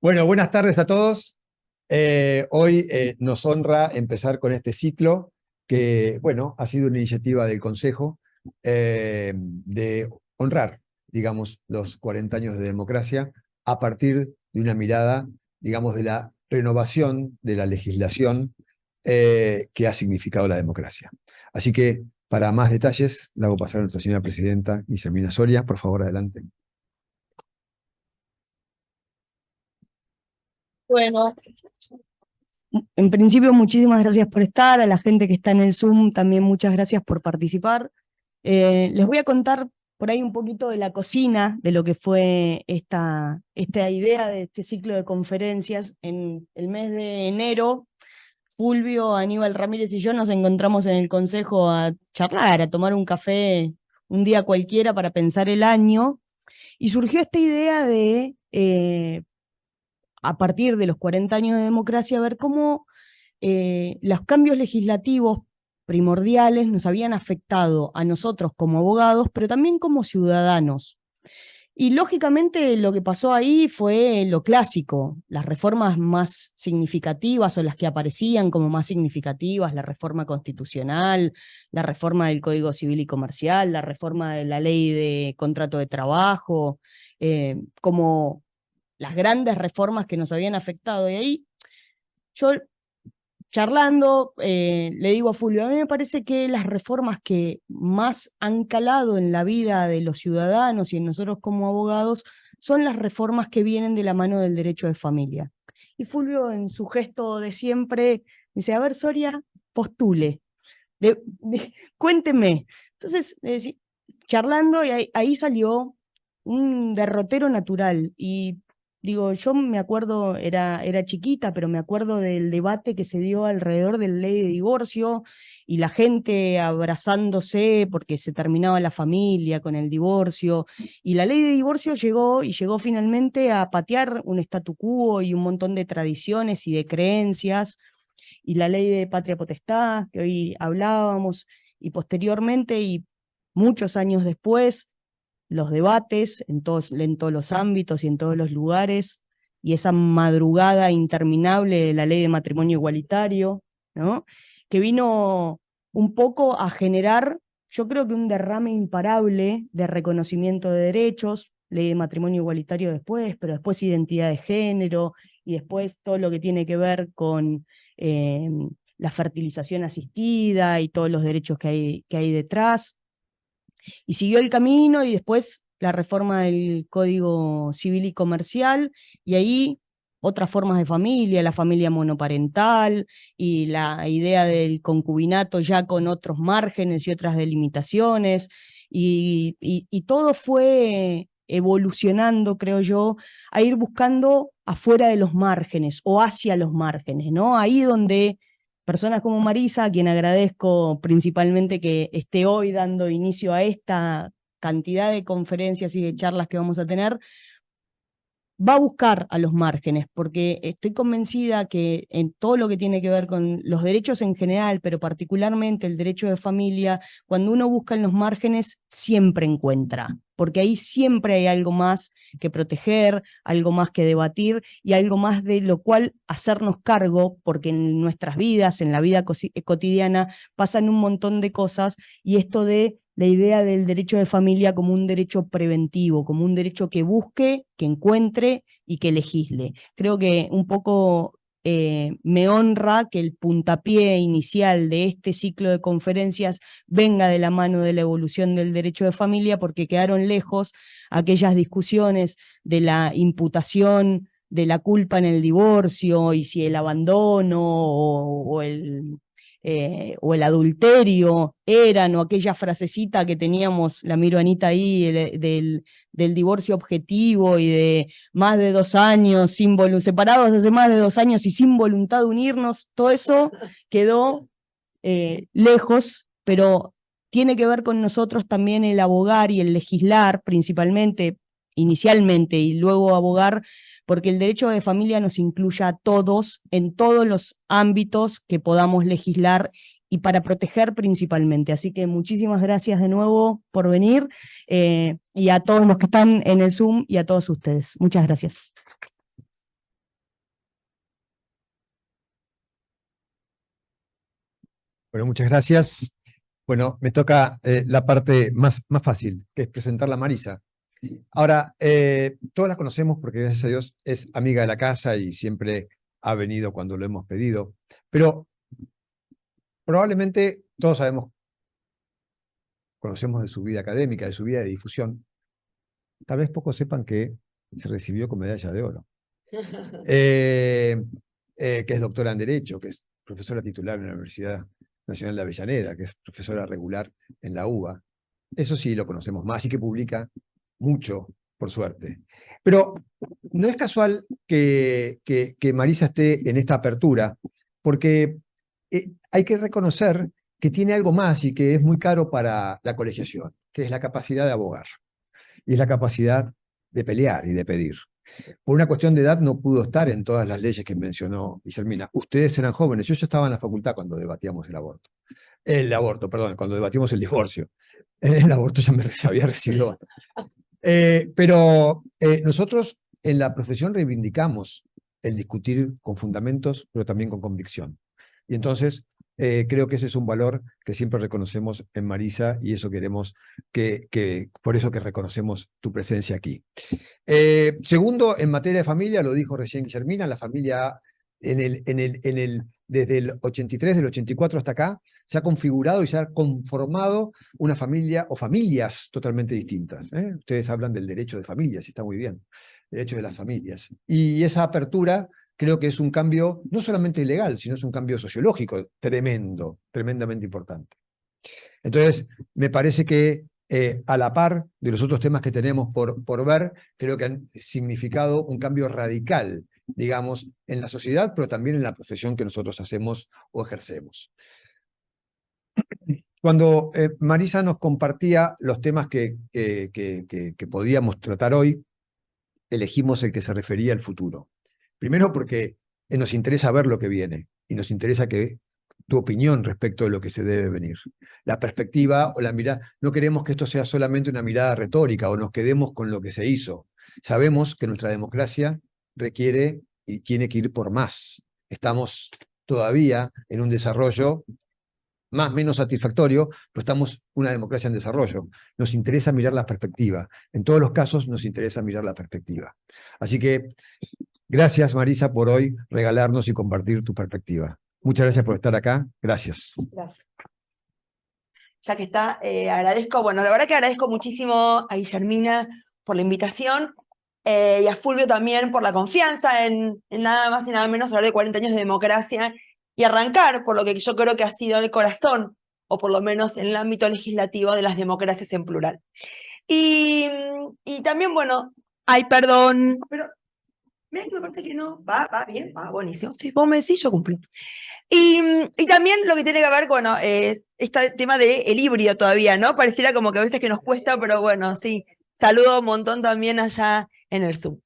Bueno, buenas tardes a todos. Hoy nos honra empezar con este ciclo que, bueno, ha sido una iniciativa del Consejo de honrar, digamos, los 40 años de democracia a partir de una mirada, digamos, de la renovación de la legislación que ha significado la democracia. Así que, para más detalles, le hago pasar a nuestra señora presidenta, Guillermina Soria. Por favor, adelante. Bueno, en principio muchísimas gracias por estar, a la gente que está en el Zoom también muchas gracias por participar. Les voy a contar por ahí un poquito de la cocina, de lo que fue esta idea de este ciclo de conferencias. En el mes de enero, Fulvio, Aníbal Ramírez y yo nos encontramos en el Consejo a charlar, a tomar un café un día cualquiera para pensar el año, y surgió esta idea de a partir de los 40 años de democracia, ver cómo los cambios legislativos primordiales nos habían afectado a nosotros como abogados, pero también como ciudadanos. Y lógicamente lo que pasó ahí fue lo clásico, las reformas más significativas o las que aparecían como más significativas, la reforma constitucional, la reforma del Código Civil y Comercial, la reforma de la ley de contrato de trabajo, como las grandes reformas que nos habían afectado. Y ahí yo, charlando, le digo a Fulvio, a mí me parece que las reformas que más han calado en la vida de los ciudadanos y en nosotros como abogados son las reformas que vienen de la mano del derecho de familia. Y Fulvio, en su gesto de siempre, dice, a ver, Soria, postule, cuénteme. Entonces, charlando, y ahí salió un derrotero natural. Y digo, yo me acuerdo, era chiquita, pero me acuerdo del debate que se dio alrededor de la ley de divorcio y la gente abrazándose porque se terminaba la familia con el divorcio. Y la ley de divorcio llegó y llegó finalmente a patear un statu quo y un montón de tradiciones y de creencias, y la ley de patria potestad, que hoy hablábamos, y posteriormente y muchos años después, los debates en todos los ámbitos y en todos los lugares, y esa madrugada interminable de la ley de matrimonio igualitario, ¿no? Que vino un poco a generar, yo creo que un derrame imparable de reconocimiento de derechos, ley de matrimonio igualitario después, pero después identidad de género, y después todo lo que tiene que ver con eh, la fertilización asistida y todos los derechos que hay detrás. Y siguió el camino y después la reforma del Código Civil y Comercial, y ahí otras formas de familia, la familia monoparental y la idea del concubinato ya con otros márgenes y otras delimitaciones, y todo fue evolucionando, creo yo, a ir buscando afuera de los márgenes o hacia los márgenes, ¿no? Ahí donde personas como Marisa, a quien agradezco principalmente que esté hoy dando inicio a esta cantidad de conferencias y de charlas que vamos a tener, va a buscar a los márgenes, porque estoy convencida que en todo lo que tiene que ver con los derechos en general, pero particularmente el derecho de familia, cuando uno busca en los márgenes, siempre encuentra, porque ahí siempre hay algo más que proteger, algo más que debatir y algo más de lo cual hacernos cargo, porque en nuestras vidas, en la vida cotidiana, pasan un montón de cosas, y esto de la idea del derecho de familia como un derecho preventivo, como un derecho que busque, que encuentre y que legisle. Creo que un poco me honra que el puntapié inicial de este ciclo de conferencias venga de la mano de la evolución del derecho de familia, porque quedaron lejos aquellas discusiones de la imputación de la culpa en el divorcio y si el abandono o el adulterio eran, o aquella frasecita que teníamos, la miro Anita ahí, del divorcio objetivo y de más de 2 años separados hace más de 2 años y sin voluntad de unirnos. Todo eso quedó lejos, pero tiene que ver con nosotros también el abogar y el legislar, principalmente, inicialmente, y luego abogar porque el derecho de familia nos incluya a todos en todos los ámbitos que podamos legislar y para proteger principalmente. Así que muchísimas gracias de nuevo por venir, y a todos los que están en el Zoom y a todos ustedes. Muchas gracias. Bueno, muchas gracias. Bueno, me toca la parte más fácil, que es presentarla a Marisa. Ahora, todas la conocemos porque gracias a Dios es amiga de la casa y siempre ha venido cuando lo hemos pedido, pero probablemente todos conocemos de su vida académica, de su vida de difusión. Tal vez pocos sepan que se recibió con medalla de oro, que es doctora en Derecho, que es profesora titular en la Universidad Nacional de Avellaneda, que es profesora regular en la UBA. Eso sí lo conocemos más y que publica mucho, por suerte. Pero no es casual que Marisa esté en esta apertura, porque hay que reconocer que tiene algo más y que es muy caro para la colegiación, que es la capacidad de abogar y es la capacidad de pelear y de pedir. Por una cuestión de edad no pudo estar en todas las leyes que mencionó Guillermina. Ustedes eran jóvenes, yo ya estaba en la facultad cuando debatíamos el aborto. El aborto, perdón, cuando debatimos el divorcio. El aborto ya me había recibido. Pero nosotros en la profesión reivindicamos el discutir con fundamentos, pero también con convicción. Y entonces creo que ese es un valor que siempre reconocemos en Marisa y eso queremos por eso que reconocemos tu presencia aquí. Segundo, en materia de familia, lo dijo recién Guillermina, la familia desde el 83, del 84 hasta acá, se ha configurado y se ha conformado una familia o familias totalmente distintas. Ustedes hablan del derecho de familias, y está muy bien, derecho de las familias. Y esa apertura creo que es un cambio no solamente legal, sino es un cambio sociológico tremendo, tremendamente importante. Entonces, me parece que a la par de los otros temas que tenemos por ver, creo que han significado un cambio radical, digamos, en la sociedad, pero también en la profesión que nosotros hacemos o ejercemos. Cuando Marisa nos compartía los temas que podíamos tratar hoy, elegimos el que se refería al futuro. Primero porque nos interesa ver lo que viene y nos interesa que tu opinión respecto de lo que se debe venir. La perspectiva o la mirada, no queremos que esto sea solamente una mirada retórica o nos quedemos con lo que se hizo. Sabemos que nuestra democracia requiere y tiene que ir por más. Estamos todavía en un desarrollo más o menos satisfactorio, pero estamos una democracia en desarrollo. Nos interesa mirar la perspectiva. En todos los casos nos interesa mirar la perspectiva. Así que gracias, Marisa, por hoy regalarnos y compartir tu perspectiva. Muchas gracias por estar acá. Gracias. Gracias. Ya que está, agradezco, bueno, la verdad que agradezco muchísimo a Guillermina por la invitación y a Fulvio también por la confianza en nada más y nada menos hablar de 40 años de democracia y arrancar por lo que yo creo que ha sido el corazón, o por lo menos en el ámbito legislativo, de las democracias en plural. Y también, bueno, ay, perdón, pero me parece que no, va bien, va buenísimo. Si vos me decís, yo cumplo. Y también lo que tiene que ver, bueno, es este tema del híbrido todavía, ¿no? Pareciera como que a veces que nos cuesta, pero bueno, sí. Saludo un montón también allá en el Zoom.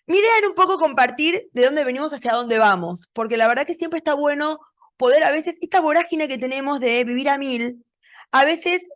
Mi idea era un poco compartir de dónde venimos hacia dónde vamos, porque la verdad que siempre está bueno poder a veces, esta vorágine que tenemos de vivir a mil, a veces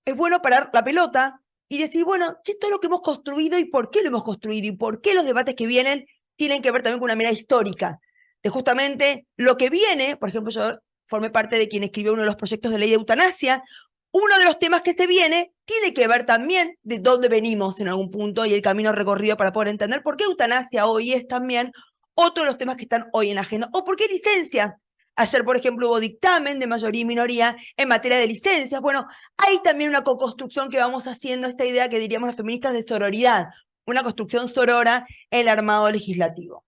es bueno parar la pelota y decir, bueno, che, todo lo que hemos construido y por qué lo hemos construido y por qué los debates que vienen tienen que ver también con una mirada histórica de justamente lo que viene. Por ejemplo, yo formé parte de quien escribió uno de los proyectos de ley de eutanasia. Uno de los temas que se viene tiene que ver también de dónde venimos en algún punto y el camino recorrido para poder entender por qué eutanasia hoy es también otro de los temas que están hoy en la agenda. O por qué licencia. Ayer, por ejemplo, hubo dictamen de mayoría y minoría en materia de licencias. Bueno, hay también una co-construcción que vamos haciendo, esta idea que diríamos las feministas de sororidad, una construcción sorora en el armado legislativo.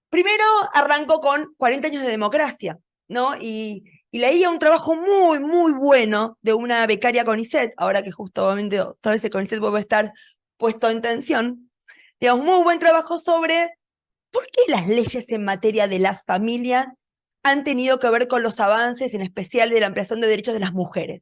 Primero arrancó con 40 años de democracia, ¿no? Y leía un trabajo muy, muy bueno de una becaria CONICET, ahora que justamente otra vez el CONICET vuelve a estar puesto en tensión, digamos, muy buen trabajo sobre por qué las leyes en materia de las familias han tenido que ver con los avances, en especial de la ampliación de derechos de las mujeres.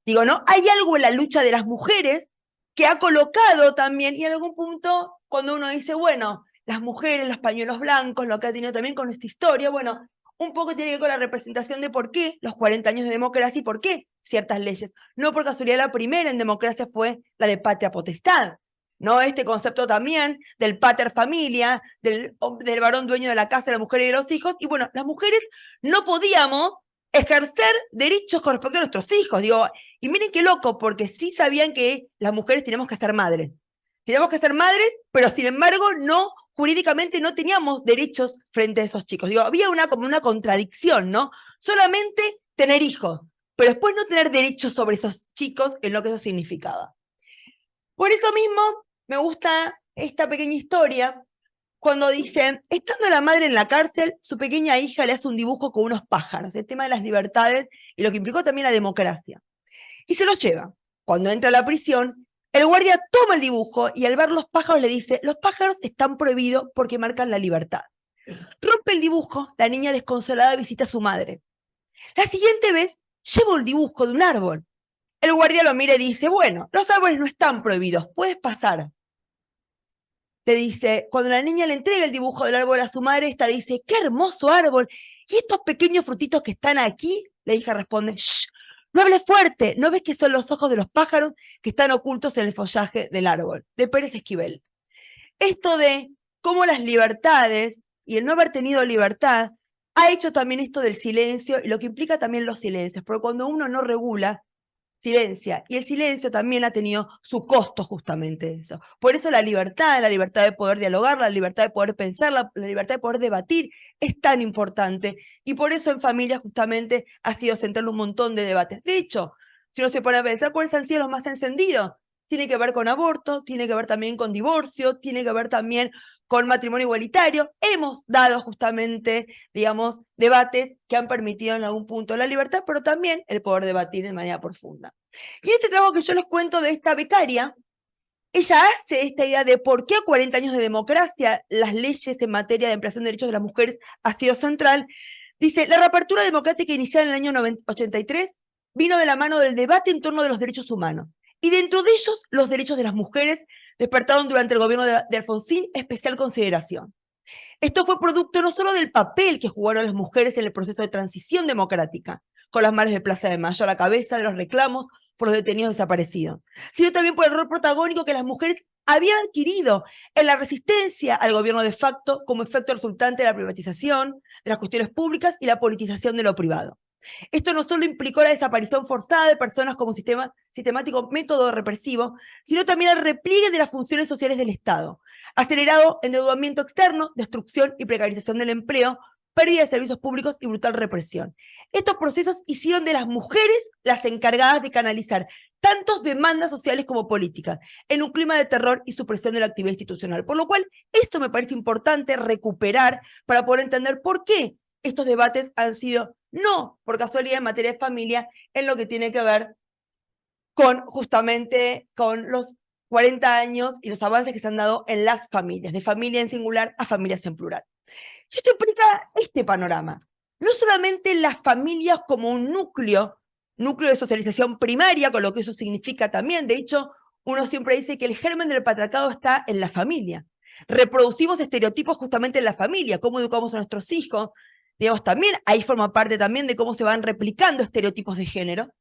Digo, ¿no? Hay algo en la lucha de las mujeres que ha colocado también, y en algún punto, cuando uno dice, bueno, las mujeres, los pañuelos blancos, lo que ha tenido también con nuestra historia, bueno, un poco tiene que ver con la representación de por qué los 40 años de democracia y por qué ciertas leyes. No por casualidad la primera en democracia fue la de patria potestad, ¿no? Este concepto también del pater familia, del varón dueño de la casa, de la mujer y de los hijos. Y bueno, las mujeres no podíamos ejercer derechos con respecto a nuestros hijos. Digo, y miren qué loco, porque sí sabían que las mujeres teníamos que ser madres. Teníamos que ser madres, pero sin embargo no, jurídicamente no teníamos derechos frente a esos chicos. Digo, había como una contradicción, ¿no? Solamente tener hijos, pero después no tener derechos sobre esos chicos en lo que eso significaba. Por eso mismo me gusta esta pequeña historia, cuando dicen, estando la madre en la cárcel, su pequeña hija le hace un dibujo con unos pájaros, el tema de las libertades y lo que implicó también la democracia. Y se los lleva. Cuando entra a la prisión, el guardia toma el dibujo y al ver los pájaros le dice, los pájaros están prohibidos porque marcan la libertad. Rompe el dibujo, la niña desconsolada visita a su madre. La siguiente vez, lleva el dibujo de un árbol. El guardia lo mira y dice, bueno, los árboles no están prohibidos, puedes pasar. Le dice, cuando la niña le entrega el dibujo del árbol a su madre, esta dice, ¡qué hermoso árbol! ¿Y estos pequeños frutitos que están aquí? La hija responde, ¡shh! No hables fuerte, ¿no ves que son los ojos de los pájaros que están ocultos en el follaje del árbol? De Pérez Esquivel. Esto de cómo las libertades y el no haber tenido libertad ha hecho también esto del silencio y lo que implica también los silencios, porque cuando uno no regula, silencia. Y el silencio también ha tenido su costo justamente eso. Por eso la libertad de poder dialogar, la libertad de poder pensar, la libertad de poder debatir es tan importante. Y por eso en familia justamente ha sido central un montón de debates. De hecho, si uno se pone a pensar cuáles han sido los más encendidos, tiene que ver con aborto, tiene que ver también con divorcio, tiene que ver también con matrimonio igualitario. Hemos dado justamente, digamos, debates que han permitido en algún punto la libertad, pero también el poder debatir de manera profunda. Y en este trabajo que yo les cuento de esta becaria, ella hace esta idea de por qué a 40 años de democracia las leyes en materia de ampliación de derechos de las mujeres ha sido central. Dice, la reapertura democrática iniciada en el año 83 vino de la mano del debate en torno de los derechos humanos. Y dentro de ellos, los derechos de las mujeres despertaron durante el gobierno de Alfonsín especial consideración. Esto fue producto no solo del papel que jugaron las mujeres en el proceso de transición democrática, con las madres de Plaza de Mayo a la cabeza de los reclamos por los detenidos desaparecidos, sino también por el rol protagónico que las mujeres habían adquirido en la resistencia al gobierno de facto como efecto resultante de la privatización de las cuestiones públicas y la politización de lo privado. Esto no solo implicó la desaparición forzada de personas como sistemático método represivo, sino también el repliegue de las funciones sociales del Estado, acelerado endeudamiento externo, destrucción y precarización del empleo, pérdida de servicios públicos y brutal represión. Estos procesos hicieron de las mujeres las encargadas de canalizar tantas demandas sociales como políticas, en un clima de terror y supresión de la actividad institucional. Por lo cual, esto me parece importante recuperar para poder entender por qué estos debates han sido, no por casualidad en materia de familia, en lo que tiene que ver con justamente con los 40 años y los avances que se han dado en las familias, de familia en singular a familias en plural. Y esto implica este panorama. No solamente las familias como un núcleo de socialización primaria, con lo que eso significa también. De hecho, uno siempre dice que el germen del patriarcado está en la familia. Reproducimos estereotipos justamente en la familia, cómo educamos a nuestros hijos. Digamos, también ahí forma parte también de cómo se van replicando estereotipos de género.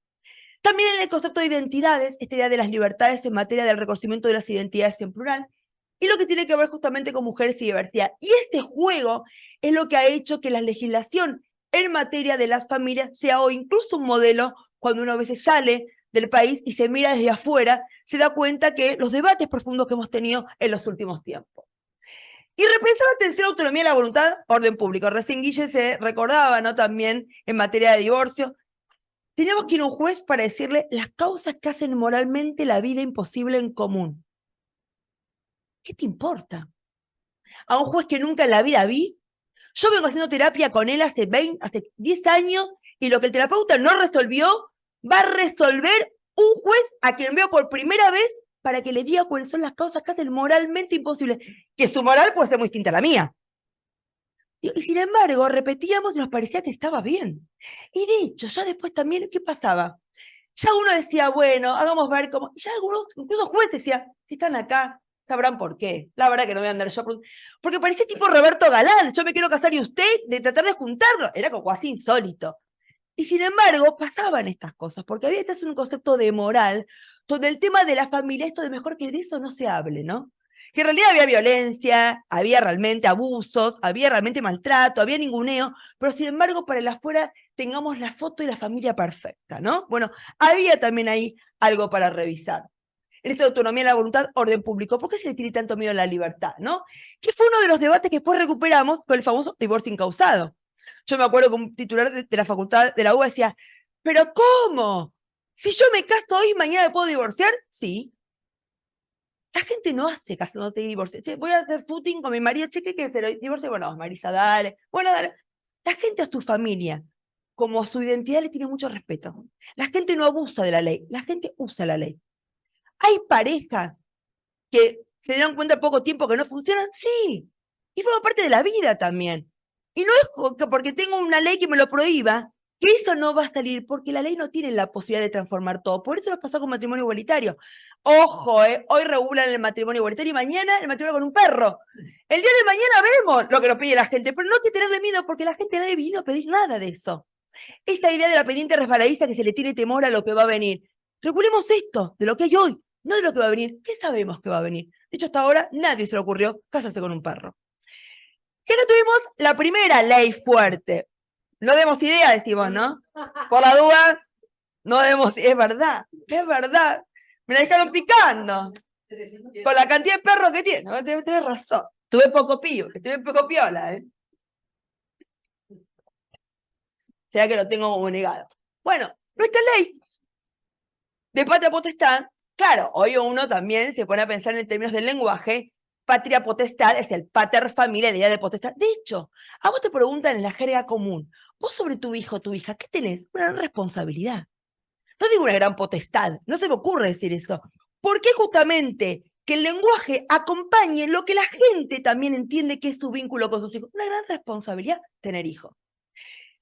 También en el concepto de identidades, esta idea de las libertades en materia del reconocimiento de las identidades en plural, y lo que tiene que ver justamente con mujeres y diversidad. Y este juego es lo que ha hecho que la legislación en materia de las familias sea hoy incluso un modelo cuando uno a veces sale del país y se mira desde afuera, se da cuenta que los debates profundos que hemos tenido en los últimos tiempos. Y repensar la atención, autonomía y la voluntad, orden público. Recién Guille se recordaba, ¿no? También en materia de divorcio. Teníamos que ir a un juez para decirle las causas que hacen moralmente la vida imposible en común. ¿Qué te importa? A un juez que nunca en la vida vi. Yo vengo haciendo terapia con él hace 10 años y lo que el terapeuta no resolvió, va a resolver un juez a quien veo por primera vez para que le diga cuáles son las causas que hacen moralmente imposible. Que su moral puede ser muy distinta a la mía. Y sin embargo, repetíamos y nos parecía que estaba bien. Y de hecho, ya después también, ¿qué pasaba? Ya uno decía, bueno, hagamos ver cómo. Y ya algunos, incluso jueces decían, si están acá, sabrán por qué. La verdad que no voy a andar yo. Porque parecía tipo Roberto Galán, yo me quiero casar y usted, de tratar de juntarlo. Era como así insólito. Y sin embargo, pasaban estas cosas, porque había este un concepto de moral, donde el tema de la familia, esto de mejor que de eso no se hable, ¿no? que en realidad había violencia, había realmente abusos, había realmente maltrato, había ninguneo, pero sin embargo para el afuera tengamos la foto y la familia perfecta, ¿no? Bueno, había también ahí algo para revisar. En esto de autonomía, la voluntad, orden público. ¿Por qué se le tiene tanto miedo a la libertad, no? Que fue uno de los debates que después recuperamos con el famoso divorcio incausado. Yo me acuerdo que un titular de la facultad de la UBA decía, ¿pero cómo? Si yo me caso hoy, mañana me puedo divorciar. Sí. La gente no hace caso, no te divorcio. Che, voy a hacer footing con mi marido, che, ¿qué quieres hacer hoy? Divorcio, bueno, Marisa, dale. Bueno, dale. La gente a su familia, como a su identidad, le tiene mucho respeto. La gente no abusa de la ley, la gente usa la ley. ¿Hay parejas que se dan cuenta en poco tiempo que no funcionan? Sí. Y forma parte de la vida también. Y no es porque tengo una ley que me lo prohíba, que eso no va a salir, porque la ley no tiene la posibilidad de transformar todo. Por eso nos pasó con matrimonio igualitario. Ojo, hoy regulan el matrimonio igualitario y mañana el matrimonio con un perro. El día de mañana vemos lo que nos pide la gente, pero no hay que tenerle miedo porque la gente no ha venido a pedir nada de eso. Esa idea de la pendiente resbaladiza que se le tiene temor a lo que va a venir. Regulemos esto, de lo que hay hoy, no de lo que va a venir. ¿Qué sabemos que va a venir? De hecho, hasta ahora nadie se le ocurrió casarse con un perro. Y acá tuvimos la primera ley fuerte. No demos idea, decimos, ¿no? Por la duda, no demos, es verdad. Me la dejaron picando. Con la cantidad de perros que tiene. ¿No? Tenés razón. Tuve poco piola, ¿eh? Será que lo tengo como negado. Bueno, nuestra ley de patria potestad, claro, hoy uno también se pone a pensar en términos del lenguaje. Patria potestad es el pater familia, la idea de potestad. De hecho, a vos te preguntan en la jerga común, vos sobre tu hijo o tu hija, ¿qué tenés? Una gran responsabilidad. No digo una gran potestad, no se me ocurre decir eso. ¿Por qué justamente que el lenguaje acompañe lo que la gente también entiende que es su vínculo con sus hijos? Una gran responsabilidad tener hijos.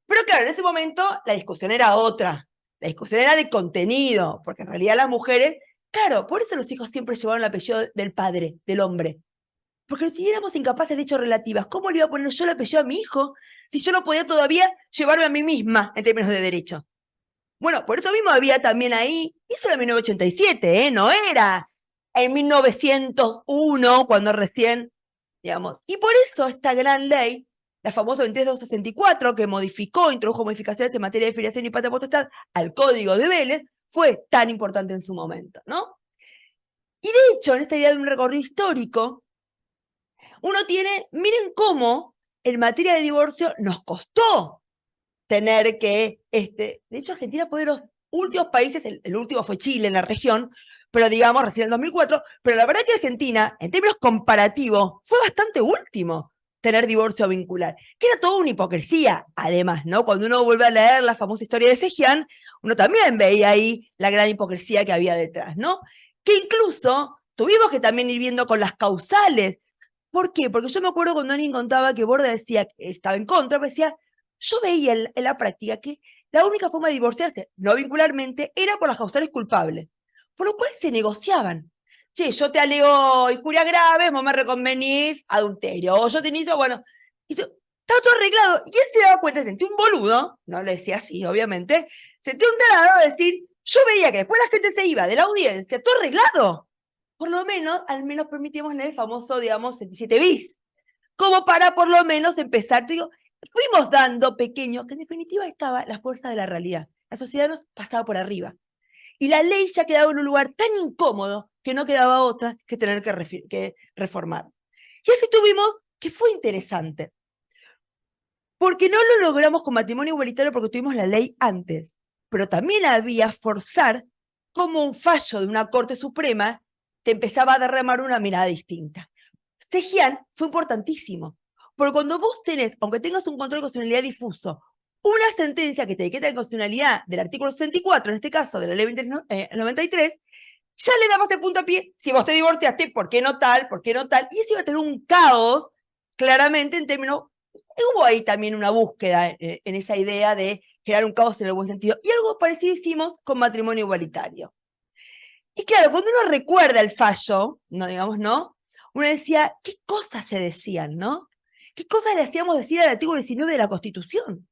Pero claro, en ese momento la discusión era otra. La discusión era de contenido, porque en realidad las mujeres, claro, por eso los hijos siempre llevaron el apellido del padre, del hombre. Porque si éramos incapaces de hechos relativas, ¿cómo le iba a poner yo el apellido a mi hijo si yo no podía todavía llevarme a mí misma en términos de derecho? Bueno, por eso mismo había también ahí, eso era en 1987, no era en 1901 cuando recién, digamos. Y por eso esta gran ley, la famosa 23264, que introdujo modificaciones en materia de filiación y patria potestad al Código de Vélez, fue tan importante en su momento, ¿no? Y de hecho, en esta idea de un recorrido histórico, uno tiene, miren cómo en materia de divorcio nos costó tener que, de hecho Argentina fue de los últimos países, el último fue Chile en la región, pero digamos recién en el 2004, pero la verdad que Argentina, en términos comparativos, fue bastante último tener divorcio vincular, que era toda una hipocresía, además, ¿no? Cuando uno vuelve a leer la famosa historia de Sejian, uno también veía ahí la gran hipocresía que había detrás, ¿no? Que incluso tuvimos que también ir viendo con las causales. ¿Por qué? Porque yo me acuerdo cuando alguien contaba que Borda decía que estaba en contra, pero decía, yo veía en la práctica que la única forma de divorciarse, no vincularmente, era por las causales culpables, por lo cual se negociaban. Che, yo te alego injurias graves, vos me reconvenís adulterio, o yo te inicio, bueno, y estaba todo arreglado, y él se daba cuenta, se sentía un boludo, no le decía así, obviamente, sentía un tarado de decir, yo veía que después la gente se iba de la audiencia, todo arreglado. Por lo menos, al menos permitimos leer el famoso, digamos, 77 bis, como para por lo menos empezar, te digo, fuimos dando pequeños, que en definitiva estaba la fuerza de la realidad. La sociedad nos pasaba por arriba. Y la ley ya quedaba en un lugar tan incómodo que no quedaba otra que tener que reformar. Y así tuvimos, que fue interesante, porque no lo logramos con matrimonio igualitario porque tuvimos la ley antes, pero también había forzar como un fallo de una Corte Suprema te empezaba a derramar una mirada distinta. Sejian fue importantísimo, porque cuando vos tenés, aunque tengas un control de constitucionalidad difuso, una sentencia que te decreta la constitucionalidad del artículo 64, en este caso de la ley 93, ya le damos de puntapié, si vos te divorciaste, ¿por qué no tal? ¿Por qué no tal? Y eso iba a tener un caos, claramente, en términos, hubo ahí también una búsqueda en esa idea de crear un caos en el buen sentido, y algo parecido hicimos con matrimonio igualitario. Y claro, cuando uno recuerda el fallo, no digamos, ¿no? Uno decía, ¿qué cosas se decían, no? ¿Qué cosas le hacíamos decir al artículo 19 de la Constitución?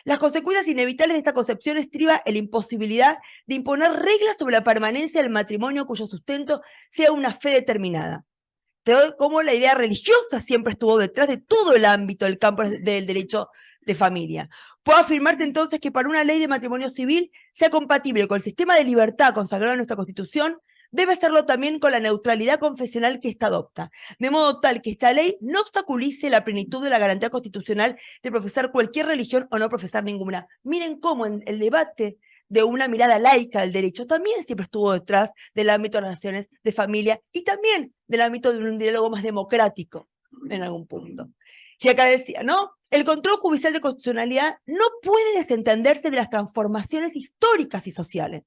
Las consecuencias inevitables de esta concepción estriba en la imposibilidad de imponer reglas sobre la permanencia del matrimonio cuyo sustento sea una fe determinada. cómo la idea religiosa siempre estuvo detrás de todo el ámbito del campo del derecho de familia. Puede afirmarse entonces que para una ley de matrimonio civil sea compatible con el sistema de libertad consagrado en nuestra Constitución, debe serlo también con la neutralidad confesional que ésta adopta, de modo tal que esta ley no obstaculice la plenitud de la garantía constitucional de profesar cualquier religión o no profesar ninguna. Miren cómo en el debate de una mirada laica del derecho también siempre estuvo detrás del ámbito de las relaciones de familia y también del ámbito de un diálogo más democrático en algún punto. Y acá decía, ¿no? El control judicial de constitucionalidad no puede desentenderse de las transformaciones históricas y sociales,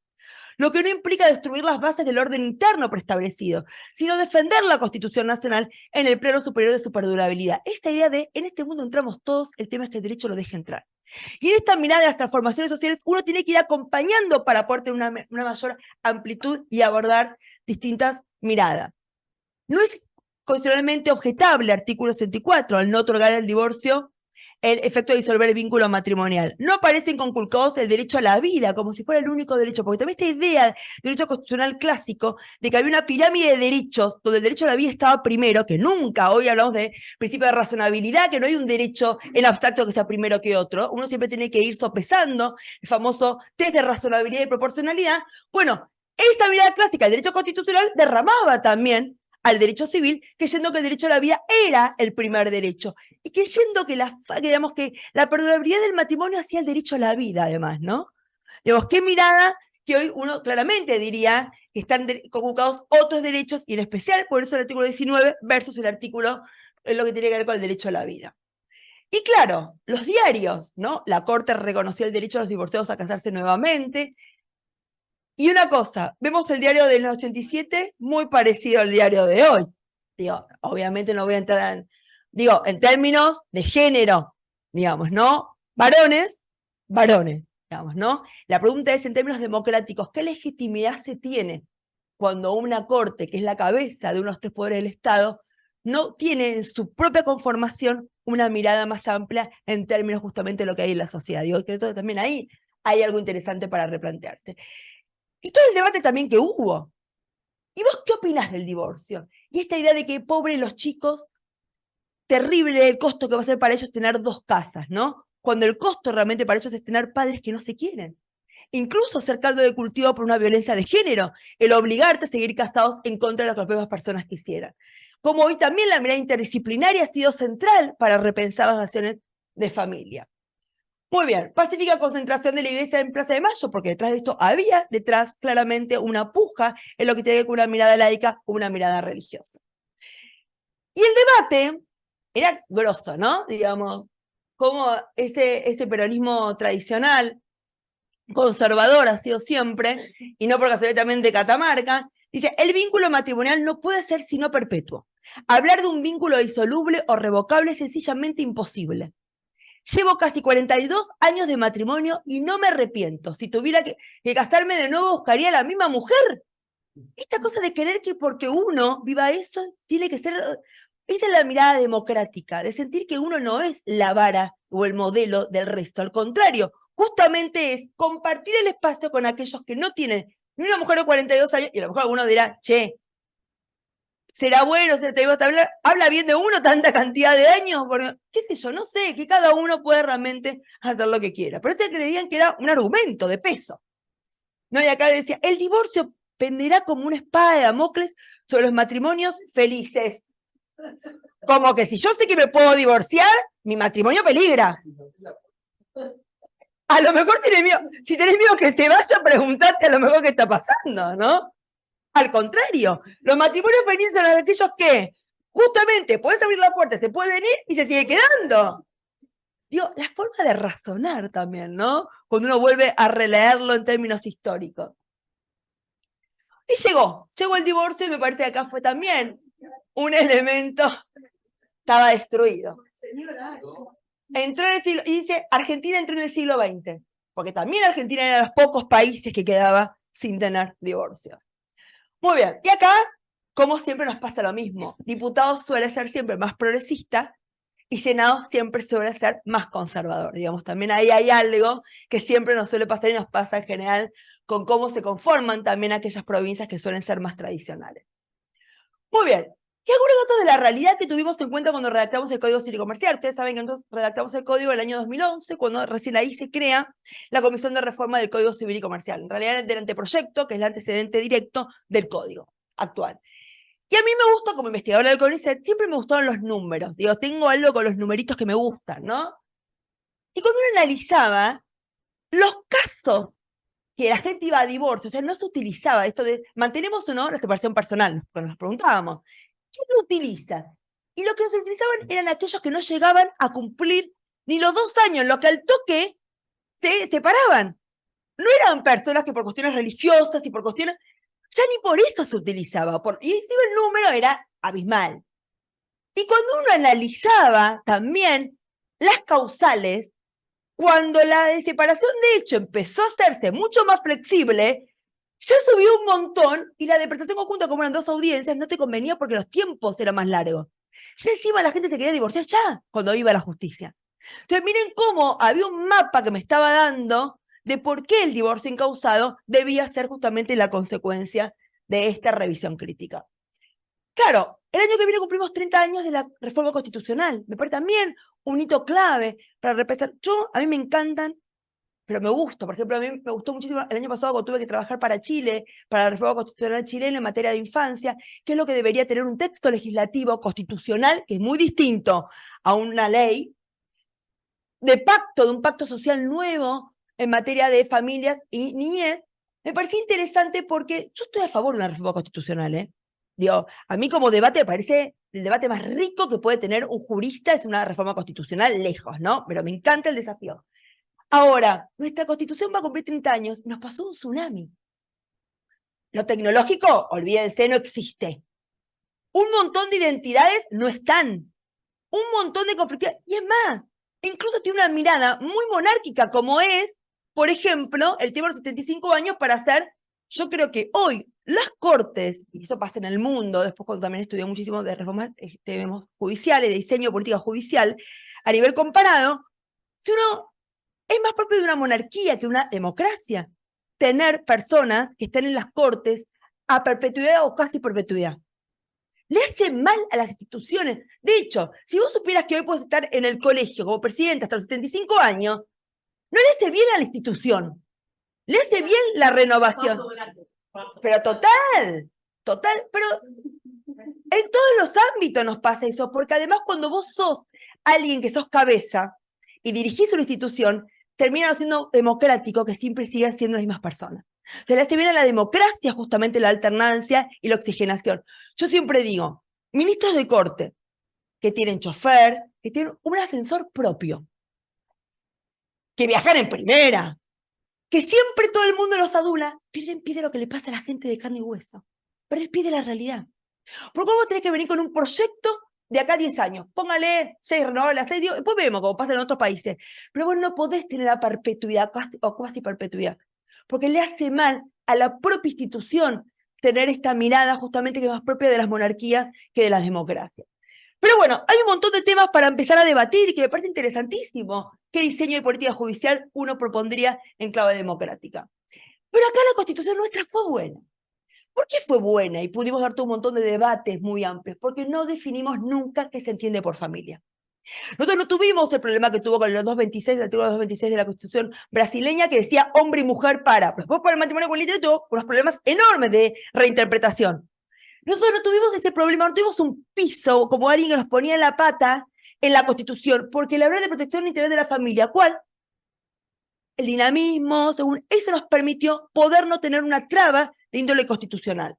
lo que no implica destruir las bases del orden interno preestablecido, sino defender la Constitución Nacional en el plano superior de su perdurabilidad. Esta idea de, en este mundo entramos todos, el tema es que el derecho lo deje entrar. Y en esta mirada de las transformaciones sociales, uno tiene que ir acompañando para poder tener una mayor amplitud y abordar distintas miradas. No es constitucionalmente objetable, artículo 64, al no otorgar el divorcio el efecto de disolver el vínculo matrimonial. No aparecen conculcados el derecho a la vida, como si fuera el único derecho, porque también esta idea del derecho constitucional clásico, de que había una pirámide de derechos, donde el derecho a la vida estaba primero, que nunca, hoy hablamos de principio de razonabilidad, que no hay un derecho en abstracto que sea primero que otro, uno siempre tiene que ir sopesando el famoso test de razonabilidad y proporcionalidad. Bueno, esta mirada clásica del derecho constitucional derramaba también al derecho civil, creyendo que el derecho a la vida era el primer derecho, y creyendo que digamos que la perdurabilidad del matrimonio hacía el derecho a la vida, además, ¿no? Digamos, qué mirada que hoy uno claramente diría que están convocados otros derechos, y en especial por eso el artículo 19 versus el artículo, lo que tiene que ver con el derecho a la vida. Y claro, los diarios, ¿no? La Corte reconoció el derecho a los divorciados a casarse nuevamente. Y una cosa, vemos el diario del 87 muy parecido al diario de hoy. Digo, obviamente no voy a entrar en términos de género, digamos, ¿no? Varones, digamos, ¿no? La pregunta es en términos democráticos, ¿qué legitimidad se tiene cuando una corte, que es la cabeza de unos tres poderes del Estado, no tiene en su propia conformación una mirada más amplia en términos justamente de lo que hay en la sociedad? Digo, que también ahí hay algo interesante para replantearse. Y todo el debate también que hubo. ¿Y vos qué opinás del divorcio? Y esta idea de que pobres los chicos, terrible el costo que va a ser para ellos tener dos casas, ¿no? Cuando el costo realmente para ellos es tener padres que no se quieren. Incluso ser caldo de cultivo por una violencia de género, el obligarte a seguir casados en contra de lo que las propias personas quisieran. Como hoy también la mirada interdisciplinaria ha sido central para repensar las relaciones de familia. Muy bien, pacífica concentración de la iglesia en Plaza de Mayo, porque detrás de esto había claramente una puja en lo que tiene que ver con una mirada laica o una mirada religiosa. Y el debate era grosso, ¿no? Digamos, como este peronismo tradicional, conservador ha sido siempre, y no por casualidad también de Catamarca, dice, el vínculo matrimonial no puede ser sino perpetuo. Hablar de un vínculo disoluble o revocable es sencillamente imposible. Llevo casi 42 años de matrimonio y no me arrepiento. Si tuviera que casarme de nuevo, buscaría a la misma mujer. Esta cosa de querer que porque uno viva eso, tiene que ser... Esa es la mirada democrática, de sentir que uno no es la vara o el modelo del resto. Al contrario, justamente es compartir el espacio con aquellos que no tienen ni una mujer de 42 años, y a lo mejor alguno dirá, che, ¿será bueno? ¿Habla bien de uno tanta cantidad de años? Porque, qué sé yo, no sé, que cada uno puede realmente hacer lo que quiera. Pero eso creían que era un argumento de peso. ¿No? Y acá decía, el divorcio penderá como una espada de Damocles sobre los matrimonios felices. Como que si yo sé que me puedo divorciar, mi matrimonio peligra. A lo mejor tenés miedo. Si tenés miedo que te vaya, preguntarte a lo mejor qué está pasando, ¿no? Al contrario, los matrimonios felices son aquellos que justamente podés abrir la puerta, se puede venir y se sigue quedando. Digo, la forma de razonar también, ¿no? Cuando uno vuelve a releerlo en términos históricos. Y llegó el divorcio y me parece que acá fue también un elemento, estaba destruido. Entró en el siglo, y dice, Argentina entró en el siglo XX, porque también Argentina era de los pocos países que quedaba sin tener divorcio. Muy bien, y acá, como siempre nos pasa lo mismo, diputados suele ser siempre más progresista y Senado siempre suele ser más conservador, digamos, también ahí hay algo que siempre nos suele pasar y nos pasa en general con cómo se conforman también aquellas provincias que suelen ser más tradicionales. Muy bien, Y algunos datos de la realidad que tuvimos en cuenta cuando redactamos el Código Civil y Comercial. Ustedes saben que nosotros redactamos el Código en el año 2011, cuando recién ahí se crea la Comisión de Reforma del Código Civil y Comercial. En realidad, del anteproyecto, que es el antecedente directo del Código actual. Y a mí me gusta, como investigadora del CONICET, siempre me gustaron los números. Digo, tengo algo con los numeritos que me gustan, ¿no? Y cuando uno analizaba los casos que la gente iba a divorcio, o sea, no se utilizaba esto de, ¿mantenemos o no la separación personal? Cuando nos preguntábamos, ¿quién lo utiliza? Y lo que se utilizaban eran aquellos que no llegaban a cumplir ni los 2 años, lo que al toque se separaban. No eran personas que por cuestiones religiosas y por cuestiones... Ya ni por eso se utilizaba. Y encima el número era abismal. Y cuando uno analizaba también las causales, cuando la de separación de hecho empezó a hacerse mucho más flexible, ya subió un montón y la de prestación conjunta, como eran 2 audiencias, no te convenía porque los tiempos eran más largos. Ya encima la gente se quería divorciar ya cuando iba a la justicia. Entonces miren cómo había un mapa que me estaba dando de por qué el divorcio incausado debía ser justamente la consecuencia de esta revisión crítica. Claro, el año que viene cumplimos 30 años de la reforma constitucional. Me parece también un hito clave para repensar. A mí me encantan, pero me gusta. Por ejemplo, a mí me gustó muchísimo el año pasado cuando tuve que trabajar para Chile, para la reforma constitucional chilena en materia de infancia, que es lo que debería tener un texto legislativo constitucional, que es muy distinto a una ley, de un pacto social nuevo en materia de familias y niñez. Me parecía interesante porque yo estoy a favor de una reforma constitucional, ¿eh? Digo, a mí como debate me parece el debate más rico que puede tener un jurista es una reforma constitucional lejos, ¿no? Pero me encanta el desafío. Ahora, nuestra constitución va a cumplir 30 años, nos pasó un tsunami. Lo tecnológico, olvídense, no existe. Un montón de identidades no están. Un montón de conflictividad. Y es más, incluso tiene una mirada muy monárquica, como es, por ejemplo, el tema de los 75 años para hacer, yo creo que hoy las cortes, y eso pasa en el mundo, después cuando también estudié muchísimo de reformas judiciales, de diseño de política judicial, a nivel comparado, si uno es más propio de una monarquía que una democracia, tener personas que estén en las cortes a perpetuidad o casi perpetuidad. Le hace mal a las instituciones. De hecho, si vos supieras que hoy puedes estar en el colegio como presidente hasta los 75 años, no le hace bien a la institución. Le hace bien la renovación. Pero total, pero en todos los ámbitos nos pasa eso, porque además cuando vos sos alguien que sos cabeza y dirigís una institución, termina siendo democrático que siempre sigan siendo las mismas personas. Se le hace bien a la democracia justamente la alternancia y la oxigenación. Yo siempre digo, ministros de corte que tienen chofer, que tienen un ascensor propio, que viajan en primera, que siempre todo el mundo los adula, pierden pie de lo que le pasa a la gente de carne y hueso. Pierden pie de la realidad. Porque vos tenés que venir con un proyecto de acá a 10 años. Póngale 6 renovables, 6, después vemos cómo pasa en otros países. Pero vos no podés tener la perpetuidad o casi perpetuidad. Porque le hace mal a la propia institución tener esta mirada justamente que es más propia de las monarquías que de las democracias. Pero bueno, hay un montón de temas para empezar a debatir y que me parece interesantísimo qué diseño de política judicial uno propondría en clave democrática. Pero acá la Constitución nuestra fue buena. ¿Por qué fue buena? Y pudimos dar todo un montón de debates muy amplios. Porque no definimos nunca qué se entiende por familia. Nosotros no tuvimos el problema que tuvo con el 226, el artículo 226 de la Constitución brasileña que decía hombre y mujer para. Pero después por el matrimonio igualitario tuvo unos problemas enormes de reinterpretación. Nosotros no tuvimos ese problema, no tuvimos un piso como alguien que nos ponía en la pata en la Constitución, porque la ley de protección integral de la familia, ¿cuál? El dinamismo, según eso nos permitió poder no tener una traba de índole constitucional.